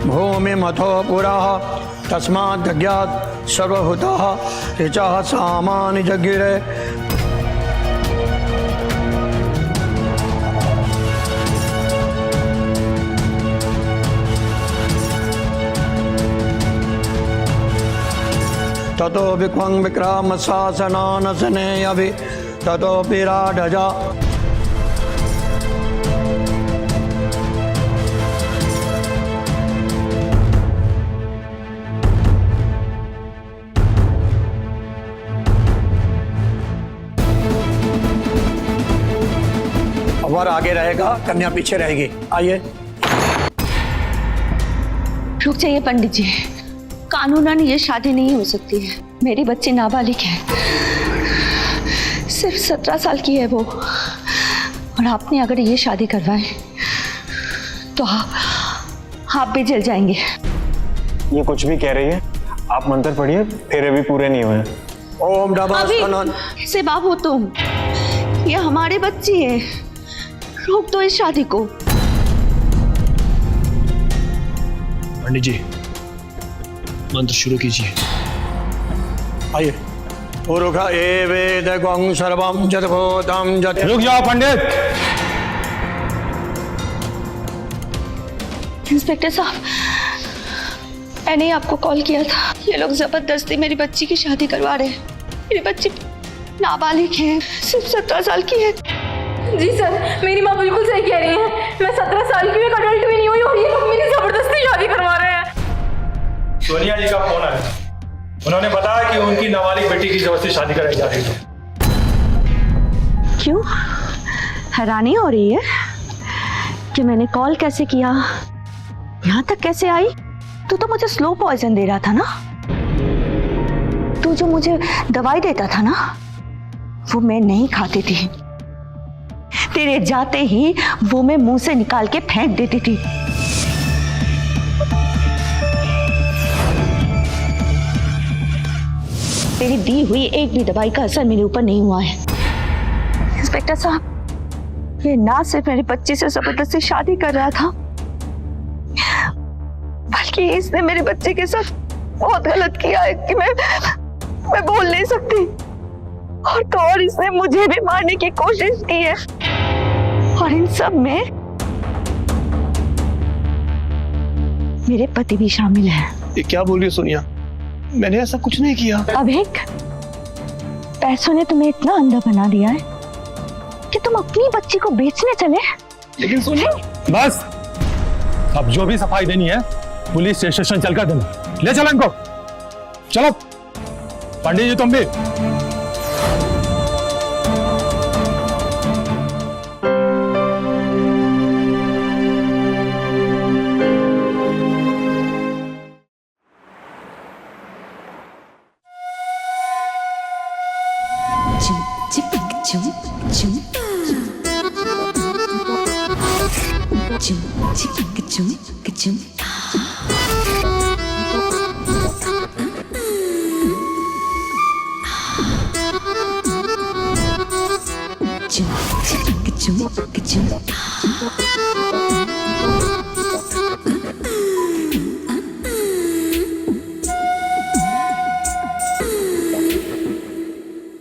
भूमिमथो पुरः तस्मात् जज्ञात् सर्वभूतः ऋचः सामानि जगिरे। ततो विक्वं विक्राम शासनानसने अभि ततो विराडजा। वर आगे रहेगा, कन्या पीछे रहेगी। आइए। रुक जाइए पंडित जी, कानूनन ये शादी नहीं हो सकती है। मेरी बच्ची नाबालिग है, सिर्फ 17 साल की है वो, और आपने अगर ये शादी करवाए तो आप भी जल जाएंगे। ये कुछ भी कह रही है, आप मंत्र पढ़िए, फेरे भी पूरे नहीं हुए। ओम नमः शिवाय। कैसे बाप हो तुम? ये हमारी बच्ची है, रोक दो इस शादी को। पंडित जी, मंत्र शुरू कीजिए। आइए। उरुख एवेदगं सर्वं जतभूतं जत। रुक जाओ पंडित। इंस्पेक्टर साहब, मैंने आपको कॉल किया था। ये लोग जबरदस्ती मेरी बच्ची की शादी करवा रहे हैं। मेरी बच्ची नाबालिग है, सिर्फ 17 साल की है। जी सर, मेरी माँ बिल्कुल सही कह रही है। मैं 17 साल की हूँ, एक अडल्ट भी नहीं हुई, और ये लोग मेरी जबरदस्ती शादी करवा रहे हैं। सोनिया जी का फोन आया, उन्होंने बताया कि उनकी नाबालिग बेटी की जबरदस्ती शादी कराई जा रही है। क्यों? हैरानी हो रही है कि मैंने कॉल कैसे किया, यहाँ तक कैसे आई? तू तो मुझे स्लो पॉइजन दे रहा था ना। तू जो मुझे दवाई देता था ना, वो मैं नहीं खाती थी। तेरे जाते ही वो मैं मुंह से निकाल के फेंक देती थी। तेरी दी हुई एक भी दवाई का असर मेरे ऊपर नहीं हुआ है। इंस्पेक्टर साहब, ये ना सिर्फ मेरी बच्ची से जबरदस्ती शादी कर रहा था, बल्कि इसने मेरे बच्चे के साथ बहुत गलत किया है कि मैं बोल नहीं सकती। और तो और इसने मुझे भी मारने की कोशिश की है, और इन सब में मेरे पति भी शामिल है। ये क्या बोल रही हो सोनिया? मैंने ऐसा कुछ नहीं किया। अभिक, पैसों ने तुम्हें इतना अंधा बना दिया है कि तुम अपनी बच्ची को बेचने चले। लेकिन सोनिया, बस, अब जो भी सफाई देनी है पुलिस स्टेशन चलकर देना। ले चलो इनको, चलो। पंडित जी तुम भी।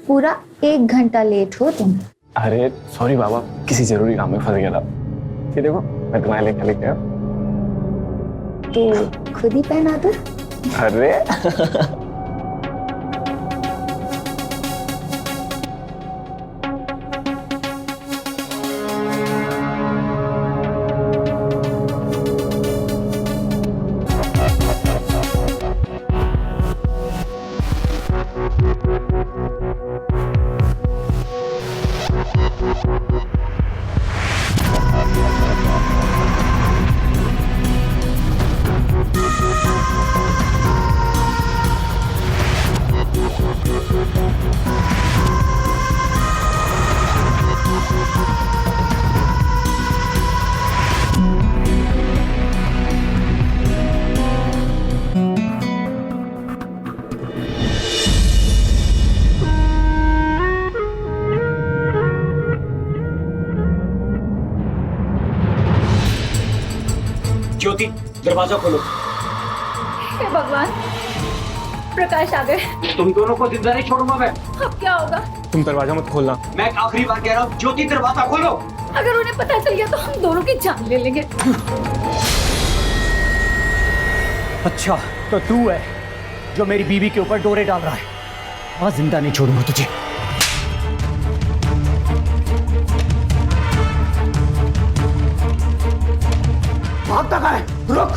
पूरा 1 घंटा लेट हो तुम। अरे सॉरी बाबा, किसी जरूरी काम में फंस गया था। ये देखो, मैं तुम्हारे लिए क्या लेके आया। तो खुद ही पहना दो। अरे ज्योति, दरवाजा खोलो। हे भगवान, प्रकाश आ गए। तुम दोनों को जिंदा नहीं छोड़ूंगा मैं। अब क्या होगा? तुम दरवाजा मत खोलना। मैं आखिरी बार कह रहा हूँ, ज्योति दरवाजा खोलो। अगर उन्हें पता चल गया तो हम दोनों की जान ले लेंगे। अच्छा, तो तू है जो मेरी बीवी के ऊपर डोरे डाल रहा है। आज जिंदा नहीं छोड़ूंगा तुझे। भागता कहाँ है? रुक।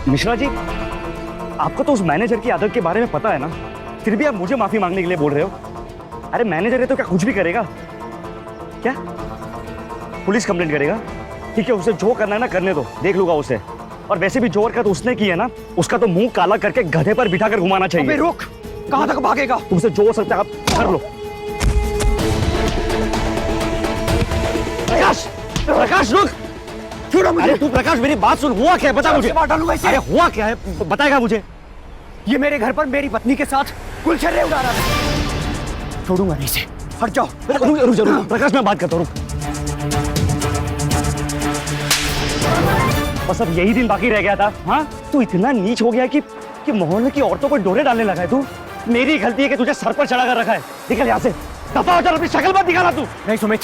मिश्रा जी, आपको तो उस मैनेजर की आदत के बारे में पता है ना, फिर भी आप मुझे माफी मांगने के लिए बोल रहे हो। अरे मैनेजर है तो क्या कुछ भी करेगा क्या? पुलिस कंप्लेंट करेगा? ठीक है, उसे जो करना है ना करने दो, देख लूंगा उसे। और वैसे भी जो हरकत उसने की है ना, उसका तो मुंह काला करके गधे पर बिठा कर घुमाना चाहिए। रुक, कहां तक भागेगा? तुमसे जो हो सकता है आप कर लो। प्रकाश, प्रकाश रुक। छोड़ो मुझे। अरे तू प्रकाश, मेरी बात सुन, हुआ क्या है बता मुझे। मार डालूंगा इसे। अरे हुआ क्या है बताएगा मुझे? ये मेरे घर पर मेरी पत्नी के साथ गुलछर्रे उड़ा रहा था। छोड़ूंगा नहीं इसे, हट जाओ। रुक जरूर प्रकाश, मैं बात करता हूँ। बस अब यही दिन बाकी रह गया था। हाँ, तू इतना नीच हो गया कि मोहल्ले की औरतों को डोरे डालने लगा है तू। मेरी गलती है कि तुझे सर पर चढ़ा कर रखा है। निकल यहाँ से, दफा हो, चल अपनी शक्ल मत दिखाना तू। नहीं सुमित,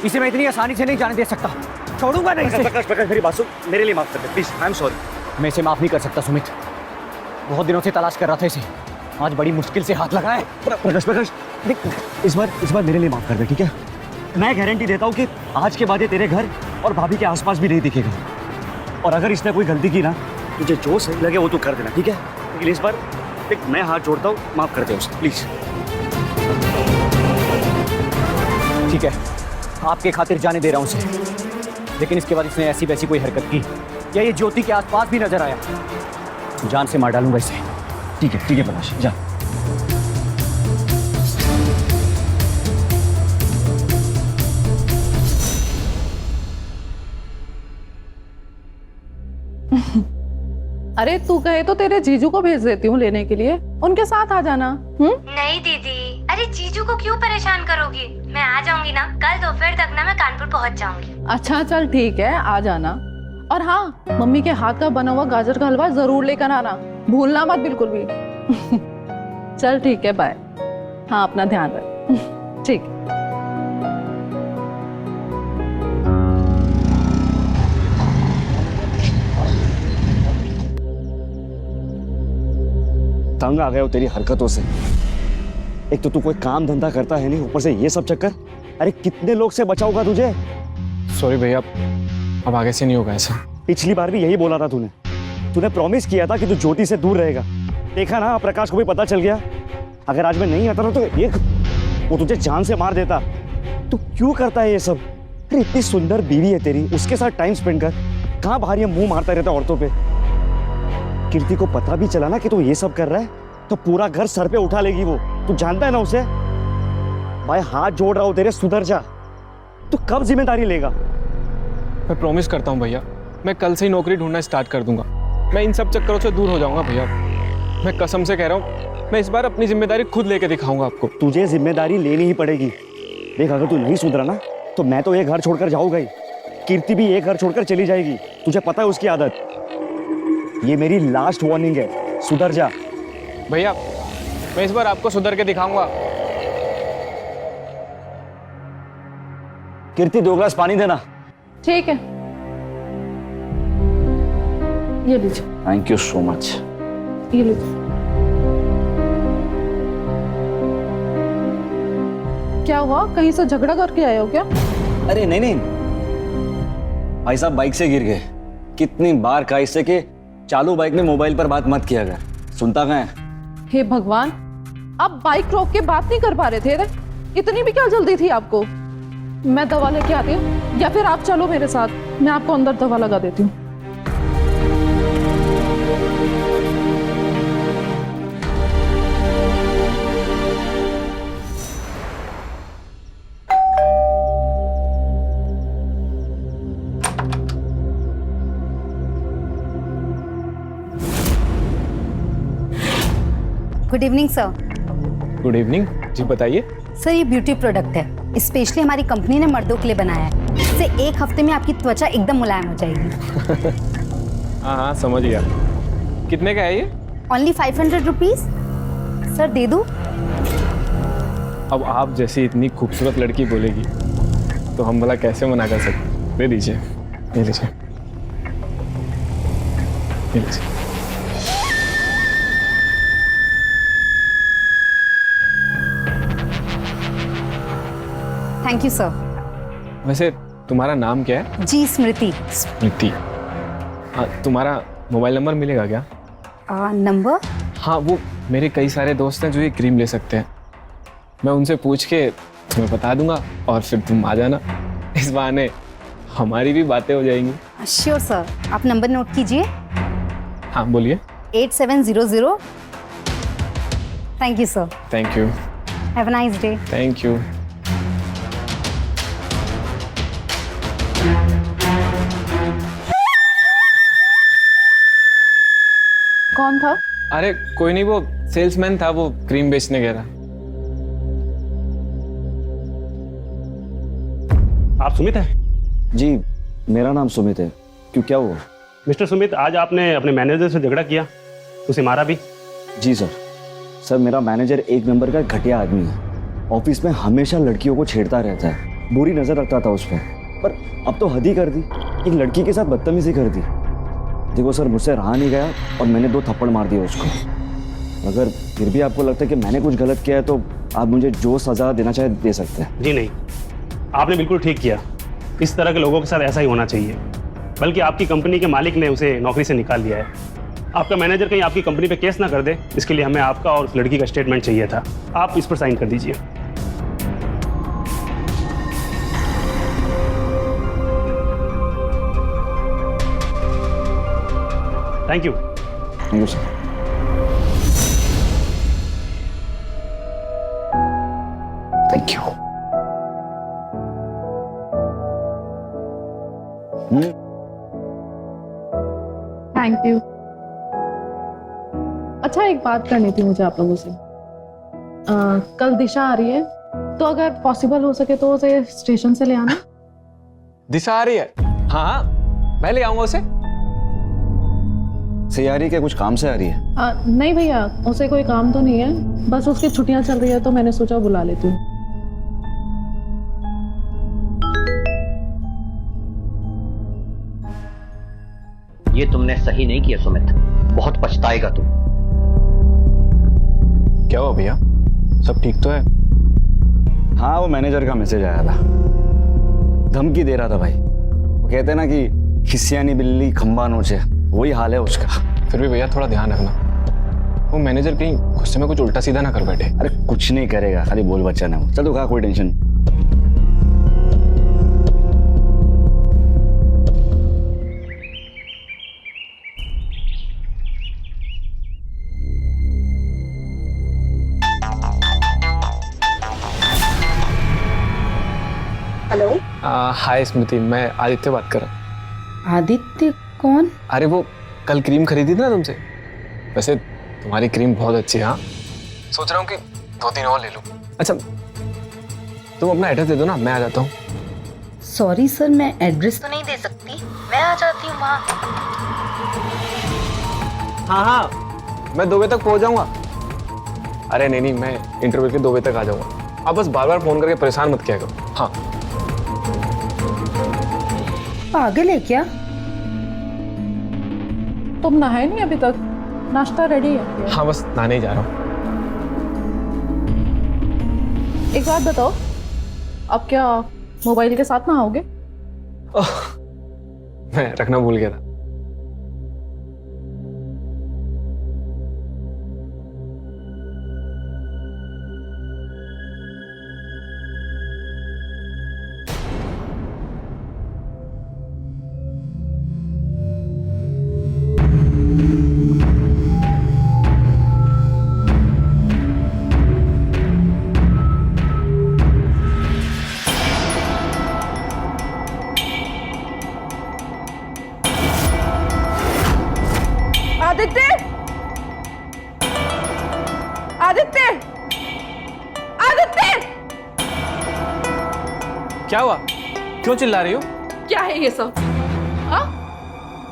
इसे मैं इतनी आसानी से नहीं जाने दे सकता। छोड़ूंगा नहीं इसे। प्रकाश प्रकाश, मेरी बात सुन, मेरे लिए माफ कर दे प्लीज, आई एम सॉरी। मैं इसे माफ नहीं कर सकता सुमित, बहुत दिनों से तलाश कर रहा था इसे, आज बड़ी मुश्किल से हाथ लगा है। प्रकाश प्रकाश देख, इस बार मेरे लिए माफ कर दे, ठीक है? मैं गारंटी देता हूँ कि आज के बाद ये तेरे घर और भाभी के आसपास भी नहीं दिखेगा। और अगर इसने कोई गलती की ना, तुझे जो सही लगे वो तू कर देना, ठीक है? लेकिन इस बार देख, मैं हाथ जोड़ता हूँ, माफ कर दे उसे प्लीज। ठीक है, आपके खातिर जाने दे रहा हूँ उसे, लेकिन इसके बाद इसने ऐसी वैसी कोई हरकत की या ये ज्योति के आसपास भी नजर आया, जान से मार डालूंगा इसे। ठीक है प्रकाश, जा। अरे तू कहे तो तेरे जीजू को भेज देती हूँ लेने के लिए, उनके साथ आ जाना। नहीं दीदी, अरे जीजू को क्यों परेशान करोगी? मैं आ जाऊंगी ना, कल दोपहर तक ना मैं कानपुर पहुंच जाऊंगी। अच्छा चल ठीक है, आ जाना। और हाँ, मम्मी के हाथ का बना हुआ गाजर का हलवा जरूर लेकर आना, भूलना मत बिल्कुल भी। चल ठीक है, बाय। हाँ, अपना ध्यान रख। ठीक। तंग आ गए हो तेरी हरकतों से। एक तो तू कोई काम धंधा करता है नहीं, ऊपर से ये सब चक्कर। अरे कितने लोग से बचाऊंगा तुझे? सॉरी भैया, अब आगे से नहीं होगा ऐसा। पिछली बार भी यही बोला था तूने प्रॉमिस किया था कि तू ज्योति से दूर रहेगा। देखा ना, प्रकाश को भी पता चल गया। अगर आज मैं नहीं आता ना तो वो तुझे जान से मार देता। तू क्यों करता है ये सब? अरे इतनी सुंदर बीवी है तेरी, उसके साथ टाइम स्पेंड कर। कहाँ बाहर ये मुंह मारता रहता औरतों पे। कीर्ति को पता भी चला ना कि तू ये सब कर रहा है तो पूरा घर सर पे उठा लेगी वो। तू जानता है ना उसे। भाई हाथ जोड़ रहा हूं तेरे, सुधर जा। तू कब जिम्मेदारी लेगा? मैं प्रॉमिस करता हूँ भैया, मैं कल से ही नौकरी ढूंढना स्टार्ट कर दूंगा। मैं इन सब चक्करों से दूर हो जाऊंगा भैया। मैं कसम से कह रहा हूँ, मैं इस बार अपनी जिम्मेदारी खुद लेके दिखाऊंगा आपको। तुझे जिम्मेदारी लेनी ही पड़ेगी। देख, अगर तू नहीं सुधरा ना तो मैं तो ये घर छोड़कर जाऊंगा ही। कीर्ति भी ये घर छोड़कर चली जाएगी। तुझे पता है उसकी आदत। ये मेरी लास्ट वार्निंग है, सुधर जा। भैया, मैं इस बार आपको सुधर के दिखाऊंगा। कीर्ति, 2 गिलास पानी देना। ठीक है, ये लीजिए। Thank you so much. ये लीजिए। क्या हुआ, कहीं से झगड़ा करके आए हो क्या? अरे नहीं, भाई साहब बाइक से गिर गए। कितनी बार कहा इससे कि चालू बाइक में मोबाइल पर बात मत किया कर, सुनता कहाँ है? हे भगवान, आप बाइक रोक के बात नहीं कर पा रहे थे? इतनी भी क्या जल्दी थी आपको? मैं दवा लेके आती हूँ, या फिर आप चलो मेरे साथ, मैं आपको अंदर दवा लगा देती हूँ। Good evening sir. Good evening ji, बताइए। सर, ये ब्यूटी प्रोडक्ट है, स्पेशली हमारी कंपनी ने मर्दों के लिए बनाया है। इससे 1 हफ्ते में आपकी त्वचा एकदम मुलायम हो जाएगी। हाँ, समझ गया। कितने का है ये? Only 500 rupees. सर दे दूं? अब आप जैसी इतनी खूबसूरत लड़की बोलेगी तो हम भला कैसे मना कर सकते। दे दीजिए, ले लीजिए, ले लीजिए। Thank you sir. वैसे तुम्हारा नाम क्या है? जी स्मृति। स्मृति। हाँ, तुम्हारा मोबाइल नंबर मिलेगा क्या? नंबर? हाँ, वो मेरे कई सारे दोस्त हैं जो ये क्रीम ले सकते हैं। मैं उनसे पूछ के तुम्हें बता दूंगा और फिर तुम आ जाना। इस बहाने हमारी भी बातें हो जाएंगी। श्योर सर, आप नंबर नोट कीजिए। हाँ बोलिए। 8700। Thank you sir. Thank you. Have a nice day. Thank you. कौन था? अरे कोई नहीं, वो सेल्समैन था, वो क्रीम बेचने गया था। आप सुमित हैं? जी, मेरा नाम सुमित है। क्यों, क्या हुआ? मिस्टर सुमित, आज आपने अपने मैनेजर से झगड़ा किया, उसे मारा भी। जी सर। सर, मेरा मैनेजर एक नंबर का घटिया आदमी है। ऑफिस में हमेशा लड़कियों को छेड़ता रहता है, बुरी नज़र रखता था उस पर अब तो हद ही कर दी, एक लड़की के साथ बदतमीजी कर दी। देखो सर, मुझसे रहा नहीं गया और मैंने 2 थप्पड़ मार दिए उसको। अगर फिर भी आपको लगता है कि मैंने कुछ गलत किया है तो आप मुझे जो सज़ा देना चाहे दे सकते हैं। जी नहीं, आपने बिल्कुल ठीक किया। इस तरह के लोगों के साथ ऐसा ही होना चाहिए। बल्कि आपकी कंपनी के मालिक ने उसे नौकरी से निकाल दिया है। आपका मैनेजर कहीं आपकी कंपनी पे केस ना कर दे, इसके लिए हमें आपका और उस लड़की का स्टेटमेंट चाहिए था। आप इस पर साइन कर दीजिए। Thank you. Thank you sir. Thank you. Thank you. अच्छा, एक बात करनी थी मुझे आप लोगों से। कल दिशा आ रही है, तो अगर पॉसिबल हो सके तो उसे स्टेशन से ले आना। दिशा आ रही है? हाँ, मैं ले आऊंगा उसे। से आ रही है क्या, कुछ काम से आ रही है? नहीं भैया, उसे कोई काम तो नहीं है, बस उसकी छुट्टियां चल रही है तो मैंने सोचा बुला लेती हूँ। ये तुमने सही नहीं किया सुमित, बहुत पछताएगा तू। क्या हुआ भैया, सब ठीक तो है? हाँ, वो मैनेजर का मैसेज आया था, धमकी दे रहा था भाई। वो कहते हैं ना कि खिसियानी बिल्ली खंबा नोचे, वही हाल है उसका। फिर भी भैया थोड़ा ध्यान रखना, वो मैनेजर कहीं गुस्से में कुछ उल्टा सीधा ना कर बैठे। अरे कुछ नहीं करेगा, खाली बोल बच्चा ना हो। चल तो कहा, कोई टेंशन नहीं। हेलो। हाय स्मृति, मैं आदित्य बात कर रहा हूँ। आदित्य कौन? अरे वो कल क्रीम खरीदी थी ना तुमसे। वैसे तुम्हारी क्रीम बहुत अच्छी है। हाँ, सोच रहा हूँ कि 2-3 और ले लूँ। अच्छा, तुम अपना एड्रेस दे दो ना, मैं आ जाता हूँ। सॉरी सर, मैं एड्रेस तो नहीं दे सकती, मैं आ जाती हूँ वहाँ। हाँ, मैं 2 बजे तक पहुँच जाऊँगा। अरे नहीं, मैं इंटरव्यू के 2 बजे तक आ जाऊँगा। आप बस बार बार फोन करके परेशान मत किया करो। हाँ। पागल है क्या? तुम नहाए नहीं अभी तक? नाश्ता रेडी है? हाँ, बस नहाने ही जा रहा हूँ। एक बात बताओ, अब क्या मोबाइल के साथ नहाओगे? मैं रखना भूल गया था। आदित्य! आदित्य! आदित्य! क्या हुआ, क्यों चिल्ला रही हो? क्या है ये सब? हाँ?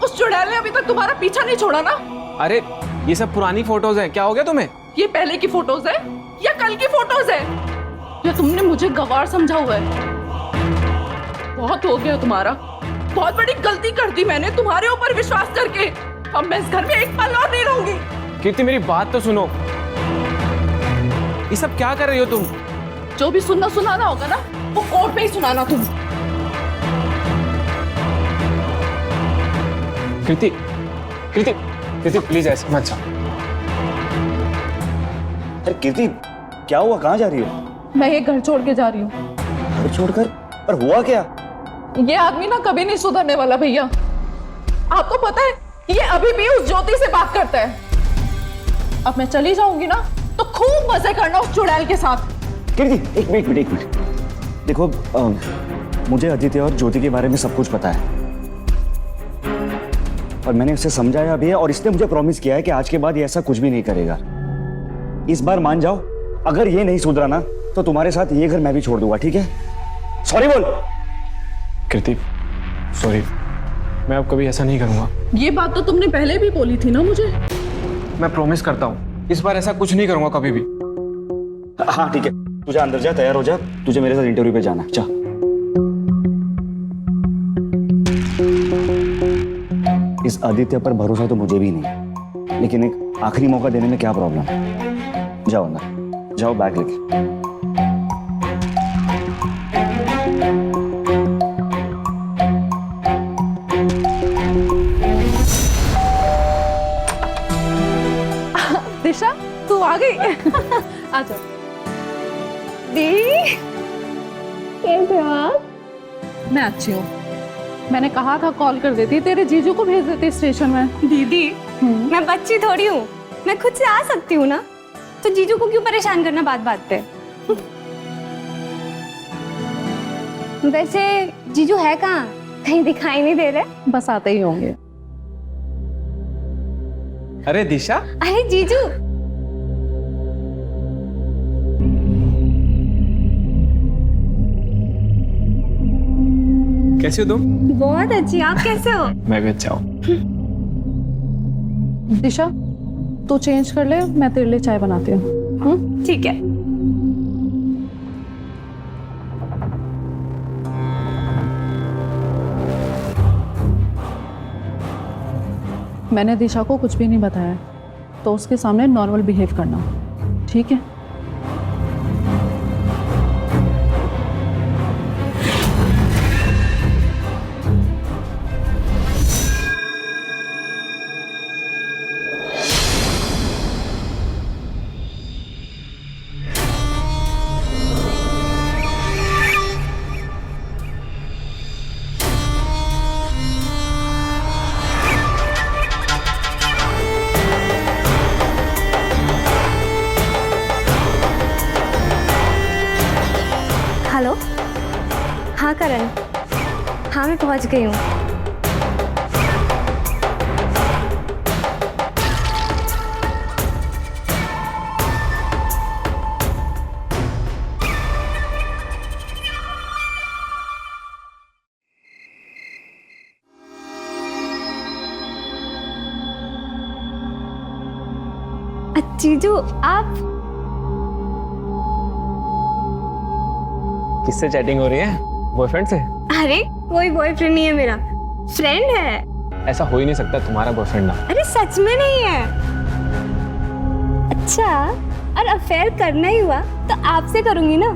उस चुड़ैल ने अभी तक तुम्हारा पीछा नहीं छोड़ा ना? अरे ये सब पुरानी फोटोज हैं, क्या हो गया तुम्हें? ये पहले की फोटोज है या कल की फोटोज है? या तुमने मुझे गवार समझा हुआ है? बहुत हो गया तुम्हारा, बहुत बड़ी गलती कर दी मैंने तुम्हारे ऊपर विश्वास करके। अब मैं इस घर में एक पल और नहीं रहूंगी। कीर्ति, मेरी बात तो सुनो। ये सब क्या कर रही हो तुम? जो भी सुनाना होगा ना, वो कोर्ट में ही सुनाना तुम। कीर्ति, कीर्ति, कीर्ति प्लीज ऐसे मत जाओ। अरे कीर्ति, क्या हुआ? कहाँ जा रही हो? मैं ये घर छोड़ के जा रही हूँ। घर छोड़कर? पर हुआ क्या? ये आदमी ना कभी नहीं सुधरने वाला भैया। आपको पता है ये अभी भी उस ज्योति से बात करता है। अब मैं चली जाऊंगी ना तो खूब मजे करना उस चुड़ैल के साथ। कीर्ति एक मिनट। देखो मुझे आदित्य और ज्योति के बारे में सब कुछ पता है और मैंने उसे समझाया भी है और इसने मुझे प्रॉमिस किया है कि आज के बाद ये ऐसा कुछ भी नहीं करेगा। इस बार मान जाओ, अगर ये नहीं सुधरा ना तो तुम्हारे साथ ये घर मैं भी छोड़ दूंगा, ठीक है? सॉरी बोल। कीर्ति सॉरी, मैं अब कभी ऐसा नहीं करूंगा। ये बात तो तुमने पहले भी बोली थी ना मुझे। मैं प्रॉमिस करता हूँ इस बार ऐसा कुछ नहीं करूंगा कभी भी। हाँ ठीक है, तू जा अंदर जा, तैयार हो जा, तुझे मेरे साथ इंटरव्यू पे जाना है। जा। इस आदित्य पर भरोसा तो मुझे भी नहीं, लेकिन एक आखिरी मौका देने में क्या प्रॉब्लम है? जाओ अंदर, जाओ बैग लेके। दिशा तू आ गई। आ जाओ। दीदी कैसे हो आप? मैं अच्छी हूँ। मैंने कहा था कॉल कर देती, तेरे जीजू को भेज देती स्टेशन में। दीदी मैं बच्ची थोड़ी हूँ, मैं खुद से आ सकती हूँ ना, तो जीजू को क्यों परेशान करना बात बात पे? वैसे जीजू है कहाँ? कहीं दिखाई नहीं दे रहे। बस आते ही होंगे। अरे दिशा। अरे जीजू कैसे हो तुम? बहुत अच्छी, आप कैसे हो? मैं भी अच्छा हूँ। दिशा तू चेंज कर ले, मैं तेरे लिए चाय बनाती हूँ। ठीक है। मैंने दिशा को कुछ भी नहीं बताया, तो उसके सामने नॉर्मल बिहेव करना, ठीक है? हेलो, हाँ करण, हाँ मैं पहुंच गई हूँ। जीजू आप? किससे चैटिंग हो रही है? बॉयफ्रेंड से? अरे कोई बॉयफ्रेंड नहीं है मेरा, फ्रेंड है। ऐसा हो ही नहीं सकता तुम्हारा बॉयफ्रेंड ना। अरे सच में नहीं है। अच्छा, और अफेयर करना ही हुआ तो आपसे करूंगी ना,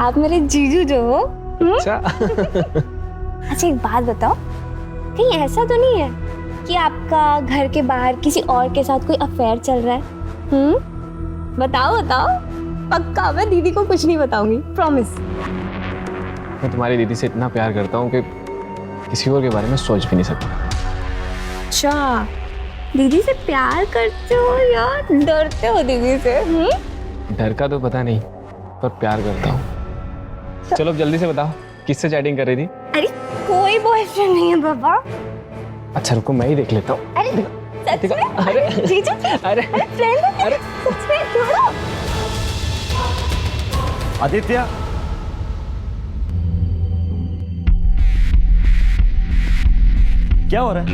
आप मेरे जीजू जो हो। अच्छा। अच्छा एक बात बताओ, कहीं ऐसा तो नहीं है कि आपका घर के बाहर किसी और के साथ कोई अफेयर चल रहा है? बताओ बताओ, पक्का मैं दीदी को कुछ नहीं बताऊंगी, प्रॉमिस। मैं तुम्हारी दीदी से इतना प्यार करता हूँ कि किसी और के बारे में सोच भी नहीं सकता। अच्छा, दीदी से प्यार करते हो या डरते हो दीदी से? डर का तो पता नहीं, पर प्यार करता हूँ। चलो जल्दी से बताओ, किससे चैटिंग कर रही थी? अरे कोई बॉयफ्रेंड नहीं है बाबा। अच्छा रुको, मैं ही देख लेता हूँ। अरे सच में? अरे जीजू, अरे फ्रेंड है? अरे सच में? छोड़ो। आदित्य, क्या हो रहा है?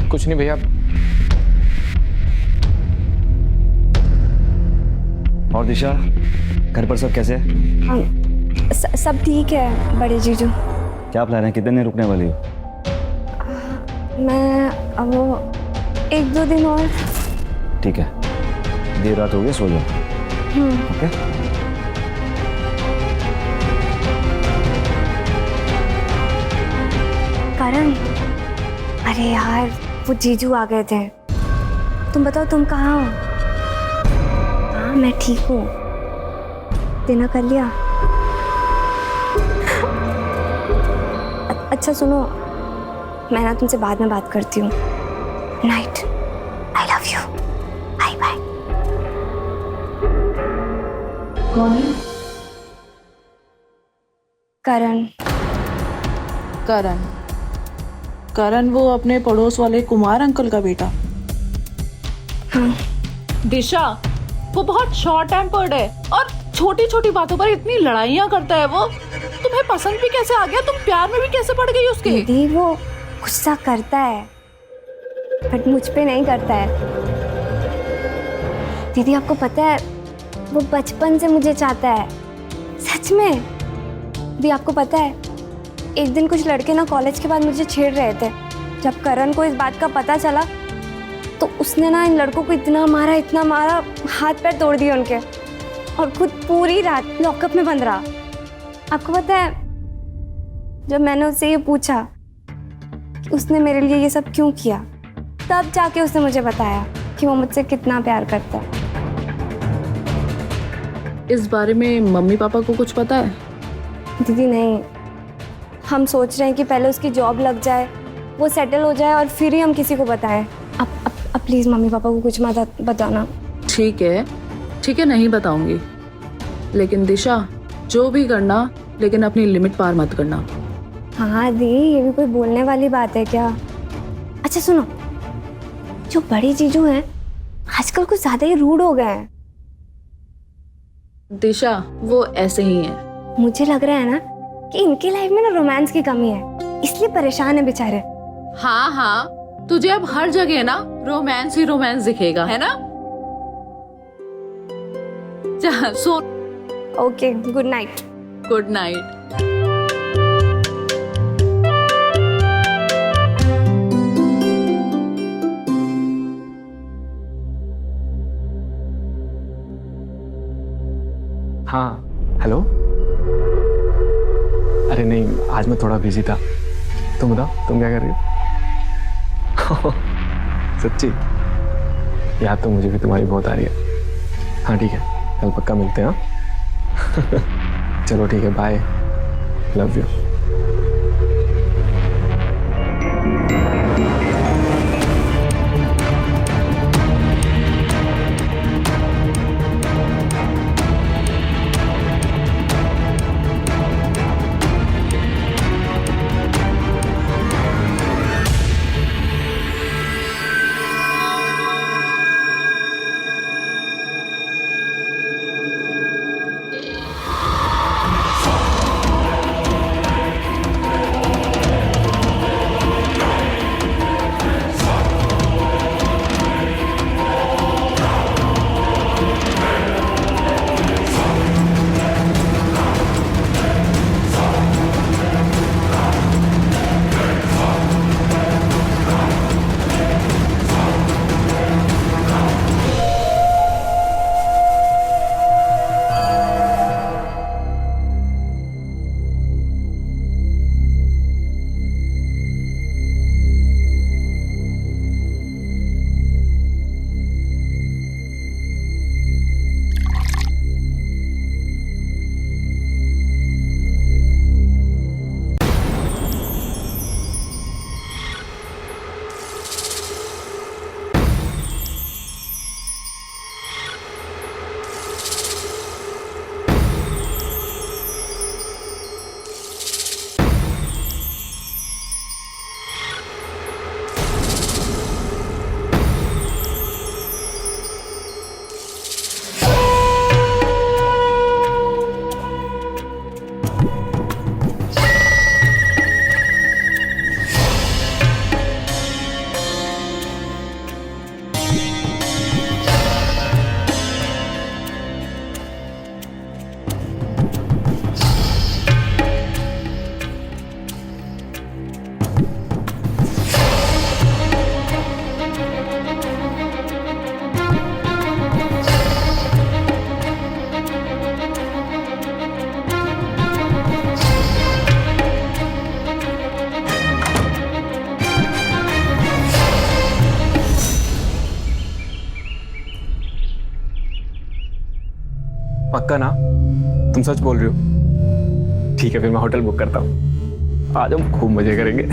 कुछ नहीं भैया। और दिशा, घर पर सब कैसे है? सब ठीक है बड़े जीजू। क्या प्लान है, कितने दिन रुकने वाली हो? मैं अब 1-2 दिन और। ठीक है, देर रात हो गई, सो जाओ। ओके? करण, अरे यार वो जीजू आ गए थे। तुम बताओ तुम कहाँ हो? हाँ मैं ठीक हूँ। डिनर कर लिया? अच्छा सुनो, मैं ना तुमसे बाद में बात करती हूँ। Night. I love you. Bye bye. कौन है? करण। करण? करण वो अपने पड़ोस वाले कुमार अंकल का बेटा? हाँ। दिशा, वो बहुत शॉर्ट टेम्पर्ड है और छोटी छोटी बातों पर इतनी लड़ाइयाँ करता है वो। तुम्हें पसंद भी कैसे आ गया? तुम प्यार में भी कैसे पड़ गई उसके? दीदी वो गुस्सा करता है बट मुझ पे नहीं करता है। दीदी आपको पता है वो बचपन से मुझे चाहता है, सच में। दीदी आपको पता है एक दिन कुछ लड़के ना कॉलेज के बाद मुझे छेड़ रहे थे। जब करण को इस बात का पता चला तो उसने ना इन लड़कों को इतना मारा, हाथ पैर तोड़ दिए उनके, और खुद पूरी रात लॉकअप में बंद रहा। आपको पता है जब मैंने उससे ये पूछा कि उसने मेरे लिए ये सब क्यों किया, तब जाके उसने मुझे बताया कि वो मुझसे कितना प्यार करता है। इस बारे में मम्मी पापा को कुछ पता है? दीदी नहीं, हम सोच रहे हैं कि पहले उसकी जॉब लग जाए, वो सेटल हो जाए और फिर ही हम किसी को बताएं। अब प्लीज़ मम्मी पापा को कुछ मत बताना। ठीक है नहीं बताऊंगी, लेकिन दिशा जो भी करना लेकिन अपनी लिमिट पार मत करना। हाँ दी, ये भी कोई बोलने वाली बात है क्या? अच्छा सुनो, जो बड़े जीजू हैं आजकल कुछ ज्यादा ही रूड हो गए हैं। दिशा वो ऐसे ही है। मुझे लग रहा है ना कि इनकी लाइफ में ना रोमांस की कमी है, इसलिए परेशान है बेचारे। हाँ, तुझे अब हर जगह ना रोमांस ही रोमांस दिखेगा, है ना? So okay, good night. Good night. हाँ हेलो। अरे नहीं, आज मैं थोड़ा बिजी था। तुम बताओ, तुम क्या कर रही हो? सच्ची याद तो मुझे भी तुम्हारी बहुत आ रही है। हाँ ठीक है, कल पक्का मिलते हैं। हाँ चलो ठीक है, बाय, लव यू। पक्का ना? तुम सच बोल रहे हो? ठीक है, फिर मैं होटल बुक करता हूँ। आ जाओ, खूब मजे करेंगे।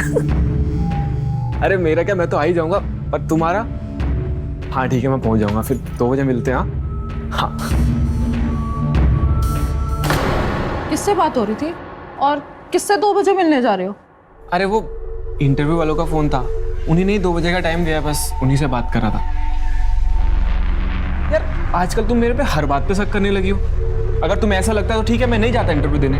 अरे मेरा क्या, मैं तो आ ही जाऊंगा, पर तुम्हारा? हाँ ठीक है, मैं पहुंच जाऊंगा। फिर 2 बजे मिलते हैं। हाँ। किससे बात हो रही थी और किससे 2 बजे मिलने जा रहे हो? अरे वो इंटरव्यू वालों का फोन था, उन्हीं ने 2 बजे का टाइम दिया, बस उन्हीं से बात कर रहा था। यार आजकल तुम मेरे पे हर बात पे शक करने लगी हो। अगर तुम्हें ऐसा लगता है तो ठीक है, मैं नहीं जाता इंटरव्यू देने।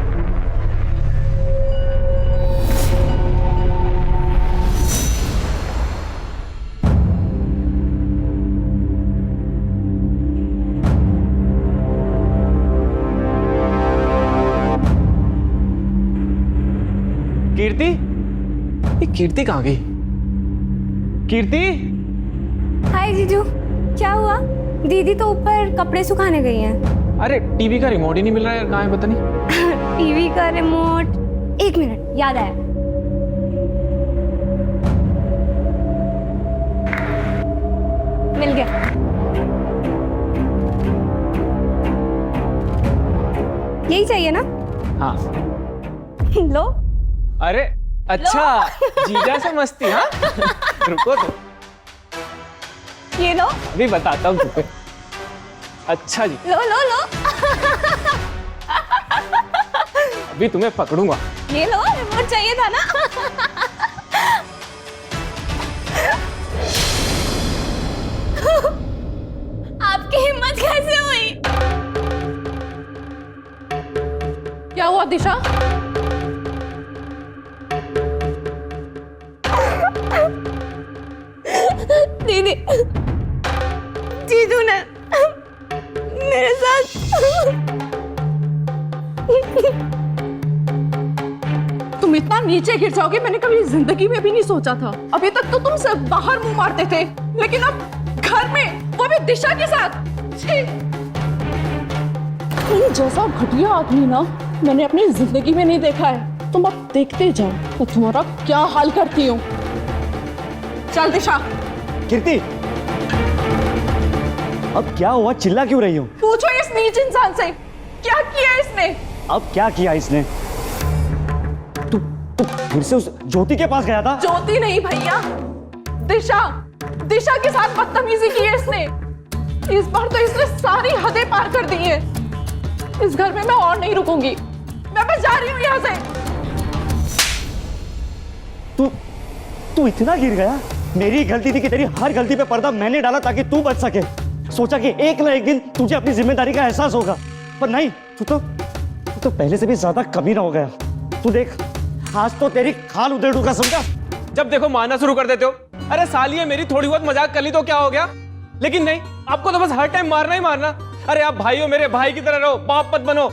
कीर्ति, ये कीर्ति कहाँ गई? कीर्ति, हाय जीजू, क्या हुआ? दीदी तो ऊपर कपड़े सुखाने गई हैं। अरे टीवी का रिमोट ही नहीं मिल रहा है यार, कहाँ है पता नहीं। टीवी का रिमोट, 1 मिनट, याद आया। मिल गया। यही चाहिए ना? हाँ। लो। अरे अच्छा, जीजा से मस्ती? हाँ। रुको तो, ये लो। अभी बताता हूँ तुझे। अच्छा जी, लो लो लो। अभी तुम्हें पकड़ूंगा। ये लो, रिमोट चाहिए था ना? आपकी हिम्मत कैसे हुई? क्या हुआ दिशा? दीदी, जीजू ने मेरे साथ। तुम इतना नीचे गिर जाओगे मैंने कभी जिंदगी में भी नहीं सोचा था। अभी तक तो तुम सब बाहर मुंह मारते थे, लेकिन अब घर में, वो भी दिशा के साथ। छी! तुम जैसा घटिया आदमी ना मैंने अपनी जिंदगी में नहीं देखा है। तुम अब देखते जाओ तो तुम्हारा क्या हाल करती हूँ। चल दिशा। कीर्ति, अब क्या हुआ? चिल्ला क्यों रही हो? पूछो इस नीच इंसान से, क्या किया इसने? अब क्या किया इसने? तू फिर से उस ज्योति के पास गया था? ज्योति नहीं भैया, दिशा। दिशा के साथ बदतमीजी की है इसने। इस बार तो इसने सारी हदें पार कर दी है। इस घर में मैं और नहीं रुकूंगी, मैं बस जा रही हूँ यहाँ से। तू इतना गिर गया? मेरी गलती थी कि तेरी हर गलती पे पर्दा मैंने डाला ताकि तू बच सके। सोचा कि एक ना एक दिन तुझे अपनी जिम्मेदारी का एहसास होगा, पर नहीं, तू तो पहले से भी ज्यादा कमीना हो गया। तू देख, आज तो तेरी खाल उधेड़ूंगा, समझा? जब देखो मारना शुरू कर देते हो। अरे साली है मेरी, थोड़ी बहुत मजाक कर ली तो क्या हो गया? लेकिन नहीं, आपको तो बस हर टाइम मारना ही मारना। अरे आप भाई हो, मेरे भाई की तरह रहो, बाप मत बनो।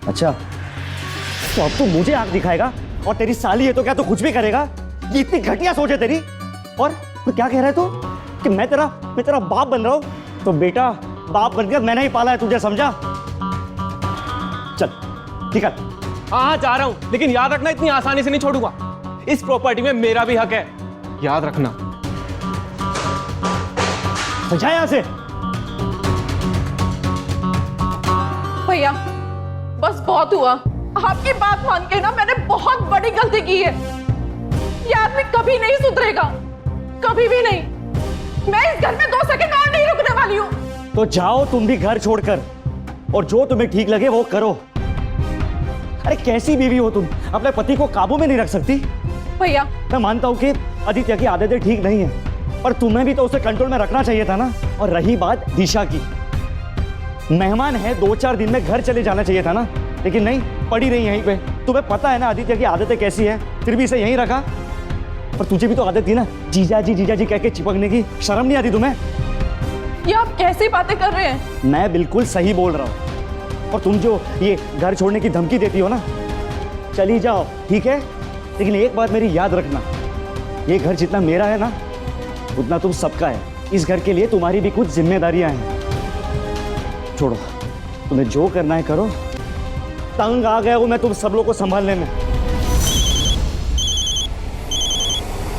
अच्छा, तो अब तू मुझे आग दिखाएगा और तेरी साली है तो क्या तू कुछ भी करेगा? ये इतनी घटिया सोच है तेरी। और तो क्या कह रहा है तू कि मैं तेरा बाप बन रहा हूं? तो बेटा, बाप बनकर मैंने ही पाला है तुझे, समझा? चल ठीक है। हाँ जा रहा हूं, लेकिन याद रखना इतनी आसानी से नहीं छोड़ूंगा। इस प्रॉपर्टी में मेरा भी हक है, याद रखना। समझा यहां से? भैया बस बहुत हुआ। आपकी बात मान के ना मैंने बहुत बड़ी गलती की है। ये आदमी कभी नहीं सुधरेगा, कभी भी नहीं। मैं इस घर में 2 सेकंड और नहीं रुकने वाली हूँ। तो जाओ तुम भी घर छोड़कर, और जो तुम्हें ठीक लगे वो करो। अरे कैसी बीवी हो तुम, अपने पति को काबू में नहीं रख सकती? भैया मैं मानता हूं कि आदित्य की आदतें ठीक नहीं है, पर तुम्हें भी तो उसे कंट्रोल में रखना चाहिए था ना। और रही बात दिशा की, मेहमान है, 2-4 दिन में घर चले जाना चाहिए था ना, लेकिन नहीं, पड़ी रही यहीं पे। तुम्हें पता है ना आदित्य की आदतें कैसी है, फिर भी इसे यहीं रखा। और तुझे भी तो आदत थी ना जीजा जी कह के चिपकने की, शर्म नहीं आती तुम्हें? ये आप कैसी बातें कर रहे हैं? मैं बिल्कुल सही बोल रहा हूँ। और तुम जो ये घर छोड़ने की धमकी देती हो ना, चली जाओ ठीक है, लेकिन एक बात मेरी याद रखना, ये घर जितना मेरा है ना उतना तुम सबका है। इस घर के लिए तुम्हारी भी कुछ जिम्मेदारियां हैं। छोड़ो, तुम्हें जो करना है करो। तंग आ गया हूं मैं तुम सब लोगों को संभालने में।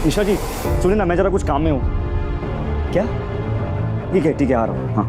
ईशा जी सुनिए ना, मैं जरा कुछ काम में हूँ। क्या? ठीक है आ रहा हूँ। हाँ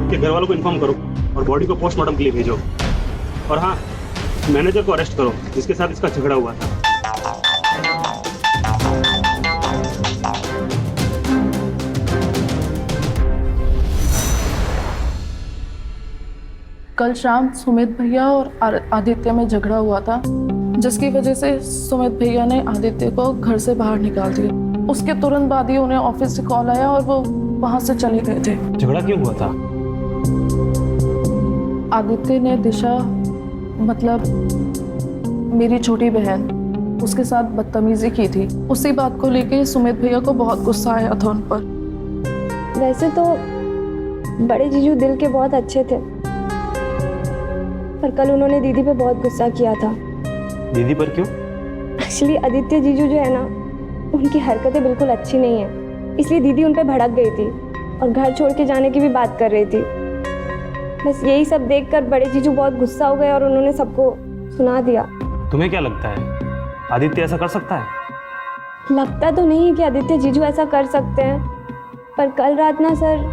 उनके घर वालों को इन्फॉर्म करो और बॉडी को पोस्टमार्टम के लिए भेजो। और हाँ, मैनेजर को अरेस्ट करो जिसके साथ इसका झगड़ा हुआ था। कल शाम सुमित भैया और आदित्य में झगड़ा हुआ था, जिसकी वजह से सुमित भैया ने आदित्य को घर से बाहर निकाल दिया। उसके तुरंत बाद ही उन्हें ऑफिस से कॉल आया और वो वहां से चले गए थे। झगड़ा क्यों हुआ था? आदित्य ने दिशा, मतलब मेरी छोटी बहन, उसके साथ बदतमीजी की थी। उसी बात को लेके सुमित भैया को बहुत गुस्सा आया था उन पर। वैसे तो बड़े जीजू दिल के बहुत अच्छे थे, पर कल उन्होंने दीदी पे बहुत गुस्सा किया था। दीदी पर क्यों? एक्चुअली आदित्य जीजू जो है ना, उनकी हरकतें बिल्कुल अच्छी नहीं है, इसलिए दीदी उन पे भड़क गई थी और घर छोड़ के जाने की भी बात कर रही थी। बस यही सब देखकर बड़े जीजू बहुत गुस्सा हो गए और उन्होंने सबको सुना दिया। तुम्हें क्या लगता है, आदित्य ऐसा कर सकता है? लगता तो नहीं है कि आदित्य जीजू ऐसा कर सकते हैं, पर कल रात ना सर,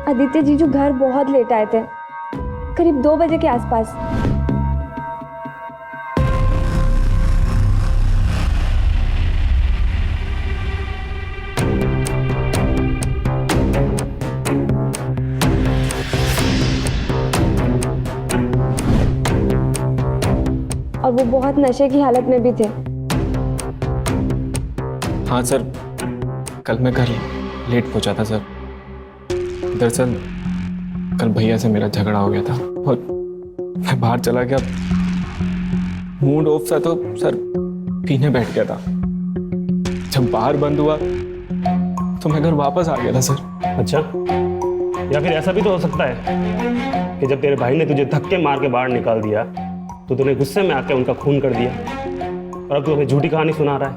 आदित्य जीजू घर बहुत लेट आए थे, करीब 2 बजे के आसपास। और वो बहुत नशे की हालत में भी थे। हाँ सर, कल मैं घर लेट पहुंचा था सर। दरअसल कल भैया से मेरा झगड़ा हो गया था और मैं बाहर चला गया। मूड ऑफ था तो सर पीने बैठ गया था। जब बाहर बंद हुआ तो मैं घर वापस आ गया था सर। अच्छा, या फिर ऐसा भी तो हो सकता है कि जब तेरे भाई ने तुझे धक्के मार के बाहर निकाल दिया तो तूने गुस्से में आकर उनका खून कर दिया और अब तू हमें झूठी कहानी सुना रहा है।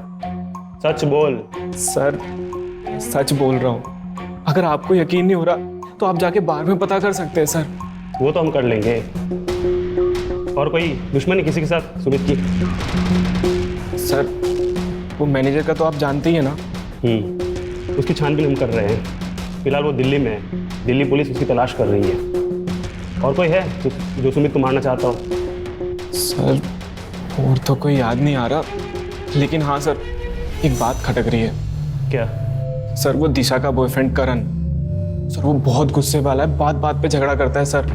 सच बोल। सर सच बोल रहा हूँ। अगर आपको यकीन नहीं हो रहा तो आप जाके बाहर में पता कर सकते हैं सर। वो तो हम कर लेंगे। और कोई दुश्मनी किसी के साथ सुमित की? सर वो मैनेजर का तो आप जानते ही है ना। उसकी छानबीन हम कर रहे हैं। फिलहाल वो दिल्ली में है, दिल्ली पुलिस उसकी तलाश कर रही है। और कोई है जो सुमित को मारना चाहता हो? सर और तो कोई याद नहीं आ रहा, लेकिन हाँ सर एक बात खटक रही है। क्या? सर वो दिशा का बॉयफ्रेंड करण, सर वो बहुत गुस्से वाला है, बात बात पे झगड़ा करता है सर।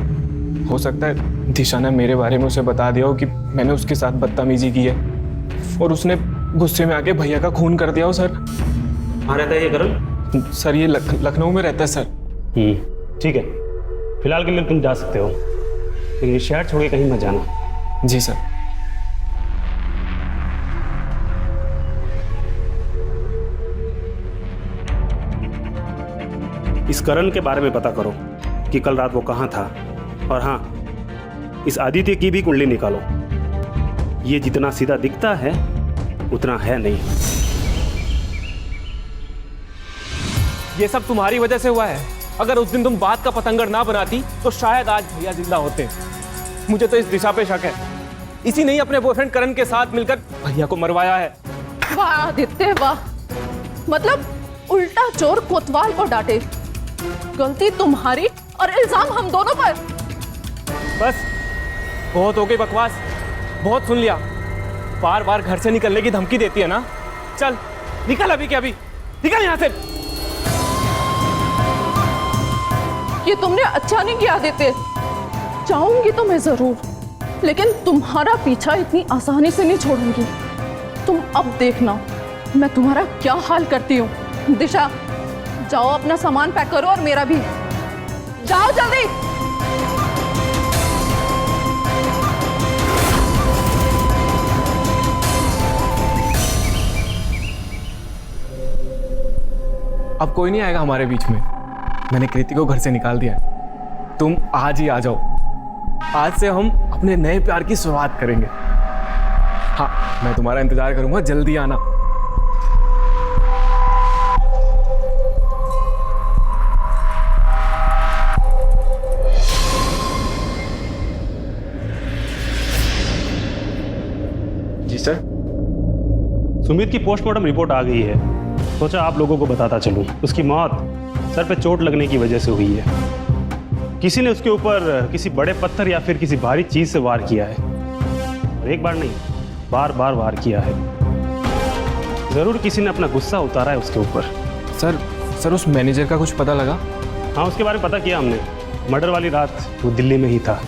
हो सकता है दिशा ने मेरे बारे में उसे बता दिया हो कि मैंने उसके साथ बदतमीजी की है और उसने गुस्से में आके भैया का खून कर दिया हो सर। कहाँ रहता है ये करण? सर ये लखनऊ में रहता है सर। ठीक है, फिलहाल के लिए तुम जा सकते हो, लेकिन ये शहर छोड़ के कहीं मत जाना। जी सर। इस करण के बारे में पता करो कि कल रात वो कहाँ था। और हाँ, इस आदित्य की भी कुंडली निकालो। ये जितना सीधा दिखता है उतना है नहीं। ये सब तुम्हारी वजह से हुआ है। अगर उस दिन तुम बात का पतंगर ना बनाती तो शायद आज भैया जिंदा होते। मुझे तो इस दिशा पे शक है, इसी ने अपने बॉयफ्रेंड करण के साथ मिलकर भैया को मरवाया है। वाह आदित्य वाह, मतलब उल्टा चोर कोतवाल को डांटे। गलती तुम्हारी और इल्जाम हम दोनों पर। बस बहुत हो गई बकवास, बहुत सुन लिया। बार बार घर से निकलने की धमकी देती है ना। चल निकल अभी के अभी, निकल यहाँ से। ये तुमने अच्छा नहीं किया आदित्य। चाहूंगी तो मैं जरूर, लेकिन तुम्हारा पीछा इतनी आसानी से नहीं छोड़ूंगी। तुम अब देखना मैं तुम्हारा क्या हाल करती हूँ। दिशा जाओ अपना सामान पैक करो और मेरा भी। जाओ जल्दी। अब कोई नहीं आएगा हमारे बीच में। मैंने कृति को घर से निकाल दिया है। तुम आज ही आ जाओ। आज से हम अपने नए प्यार की शुरुआत करेंगे। हाँ मैं तुम्हारा इंतजार करूंगा, जल्दी आना। जी सर। सुमित की पोस्टमार्टम रिपोर्ट आ गई है, सोचा आप लोगों को बताता चलूं। उसकी मौत सर पे चोट लगने की वजह से हुई है। किसी ने उसके ऊपर किसी बड़े पत्थर या फिर किसी भारी चीज से वार किया है। और एक बार नहीं, बार बार वार किया है। जरूर किसी ने अपना गुस्सा उतारा है उसके ऊपर। सर उस मैनेजर का कुछ पता लगा? हाँ, उसके बारे में पता किया हमने। मर्डर वाली रात वो दिल्ली में ही था।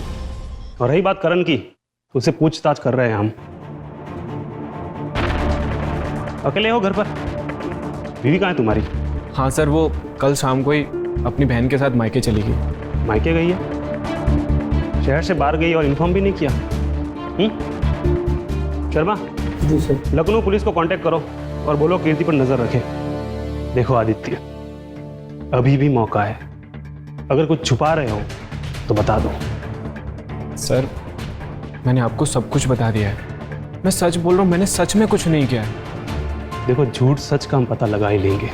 और रही बात करण की, उसे पूछताछ कर रहे हैं हम। अकेले हो घर पर? बीवी कहाँ है तुम्हारी? हाँ सर, वो कल शाम को ही अपनी बहन के साथ मायके चली गई। मायके गई है? शहर से बाहर गई और इन्फॉर्म भी नहीं किया? शर्मा जी सर। लखनऊ पुलिस को कांटेक्ट करो और बोलो कीर्ति पर नजर रखे। देखो आदित्य, अभी भी मौका है। अगर कुछ छुपा रहे हो तो बता दो। सर मैंने आपको सब कुछ बता दिया है। मैं सच बोल रहा हूँ, मैंने सच में कुछ नहीं किया है। देखो, झूठ सच का हम पता लगा ही लेंगे,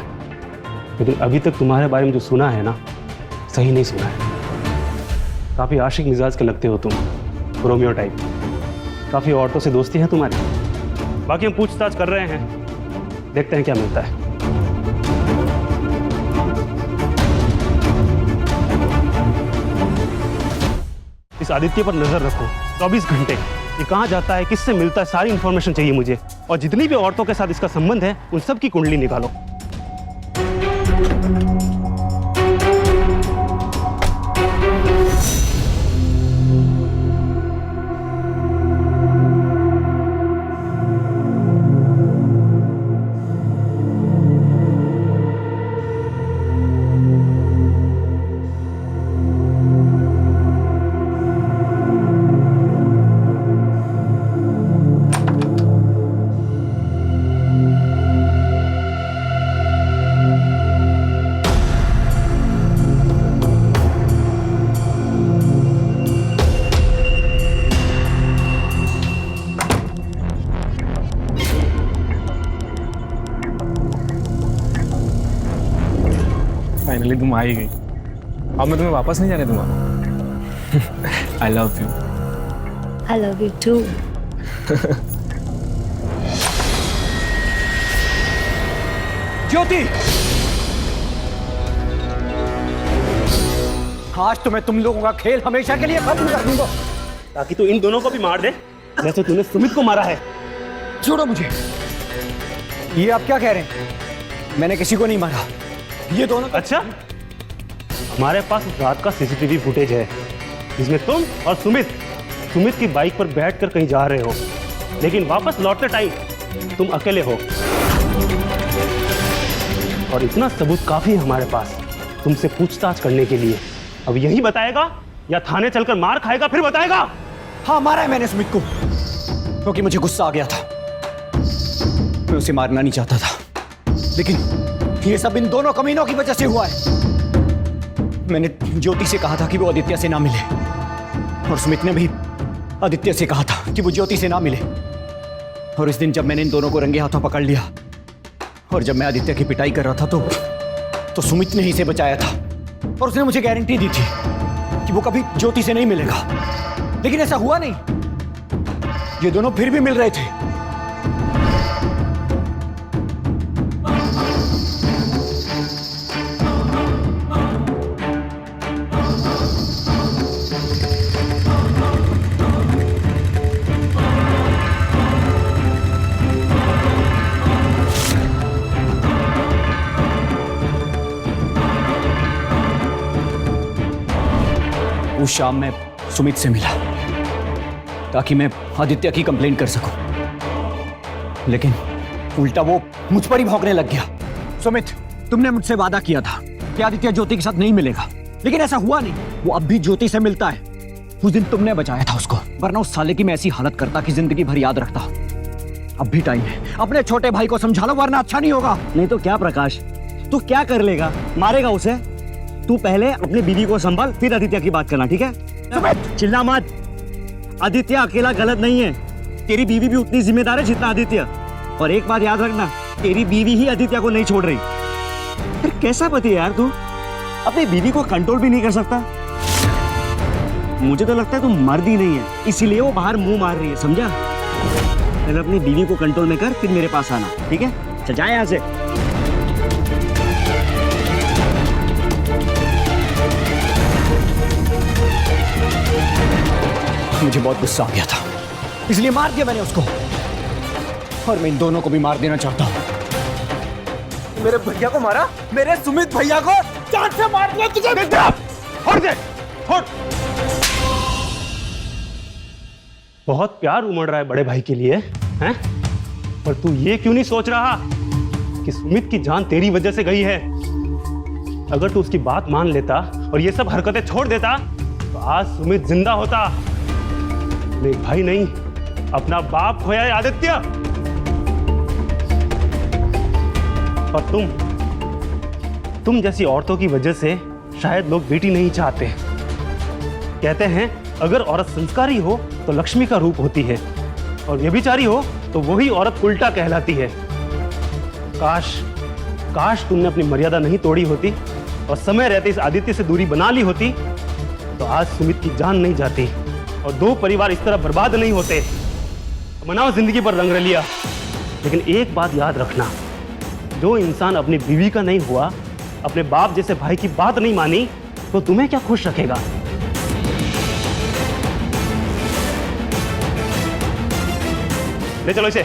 लेकिन अभी तक तुम्हारे बारे में जो सुना है ना, सही नहीं सुना है। काफी आशिक मिजाज के लगते हो तुम, रोमियो टाइप। काफी औरतों से दोस्ती है तुम्हारी। बाकी हम पूछताछ कर रहे हैं, देखते हैं क्या मिलता है। इस आदित्य पर नजर रखो 24 घंटे। ये कहाँ जाता है, किससे मिलता है, सारी इंफॉर्मेशन चाहिए मुझे। और जितनी भी औरतों के साथ इसका संबंध है, उन सब की कुंडली निकालो। फाइनली तुम आ ही गई। अब मैं तुम्हें वापस नहीं जाने दूंगा। I love you. I love you too. Jyoti, आज तो मैं तुम लोगों का खेल हमेशा के लिए खत्म कर दूंगा। ताकि तू इन दोनों को भी मार दे, जैसे तूने सुमित को मारा है। छोड़ो मुझे। ये आप क्या कह रहे हैं? मैंने किसी को नहीं मारा। ये दोनों अच्छा, हमारे पास रात का सीसीटीवी फुटेज है जिसमें तुम और सुमित की बाइक पर बैठकर कहीं जा रहे हो, लेकिन वापस लौटते टाइम तुम अकेले हो। और इतना सबूत काफी है हमारे पास तुमसे पूछताछ करने के लिए। अब यही बताएगा या थाने चलकर मार खाएगा फिर बताएगा? हाँ, मारा है मैंने सुमित को, क्योंकि मुझे गुस्सा आ गया था। मैं उसे मारना नहीं चाहता था, लेकिन ये सब इन दोनों कमीनों की वजह से हुआ है। मैंने ज्योति से कहा था कि वो आदित्य से ना मिले, और सुमित ने भी आदित्य से कहा था कि वो ज्योति से ना मिले। और इस दिन जब मैंने इन दोनों को रंगे हाथों पकड़ लिया, और जब मैं आदित्य की पिटाई कर रहा था तो सुमित ने ही इसे बचाया था। और उसने मुझे गारंटी दी थी कि वो कभी ज्योति से नहीं मिलेगा, लेकिन ऐसा हुआ नहीं। ये दोनों फिर भी मिल रहे थे। उस शाम मैं सुमित से मिला ताकि मैं आदित्य की कंप्लेंट कर सकूं, लेकिन उल्टा वो मुझ पर ही भौंकने लग गया। सुमित, तुमने मुझसे वादा किया था कि आदित्य ज्योति के साथ नहीं मिलेगा, लेकिन ऐसा हुआ नहीं। वो अब भी ज्योति से मिलता है। उस दिन तुमने बचाया था उसको, वरना उस साले की मैं ऐसी हालत करता कि जिंदगी भर याद रखता। अब भी टाइम है, अपने छोटे भाई को समझा लो, वरना अच्छा नहीं होगा। नहीं तो क्या प्रकाश, तू क्या कर लेगा? मारेगा उसे? तू पहले अपनी बीवी को संभाल, फिर आदित्य की बात करना, ठीक है? चिल्ला मत। आदित्य अकेला गलत नहीं है, तेरी बीवी भी उतनी जिम्मेदार है जितना आदित्य। और एक बात याद रखना, तेरी बीवी ही आदित्य को नहीं छोड़ रही। फिर कैसा पति है यार तू? अपनी बीवी को कंट्रोल भी नहीं कर सकता। मुझे तो लगता है तू मर्द ही नहीं है, इसीलिए वो बाहर मुंह मार रही है, समझा? पहले अपनी बीवी को कंट्रोल में कर, फिर मेरे पास आना, ठीक है? चल जा यहाँ से। मुझे बहुत गुस्सा आ गया था, इसलिए मार दिया मैंने उसको। और मैं इन दोनों को भी मार देना चाहता हूँ। मेरे भैया को मारा, मेरे सुमित भैया को जान से मार दिया तुझे। छोड़ दे, छोड़। बहुत प्यार उमड़ रहा है बड़े भाई के लिए, हैं? पर तू ये क्यों नहीं सोच रहा कि सुमित की जान तेरी वजह से गई है? अगर तू उसकी बात मान लेता और ये सब हरकतें छोड़ देता तो आज सुमित जिंदा होता। एक भाई नहीं, अपना बाप खोया है आदित्य। और तुम जैसी औरतों की वजह से शायद लोग बेटी नहीं चाहते। कहते हैं अगर औरत संस्कारी हो तो लक्ष्मी का रूप होती है, और व्यभिचारी हो तो वही औरत उल्टा कहलाती है। काश तुमने अपनी मर्यादा नहीं तोड़ी होती और समय रहते इस आदित्य से दूरी बना ली होती तो आज सुमित की जान नहीं जाती और दो परिवार इस तरह बर्बाद नहीं होते। मनाओ जिंदगी पर रंग रलिया, लेकिन एक बात याद रखना, जो इंसान अपनी बीवी का नहीं हुआ, अपने बाप जैसे भाई की बात नहीं मानी, तो तुम्हें क्या खुश रखेगा? ले चलो इसे।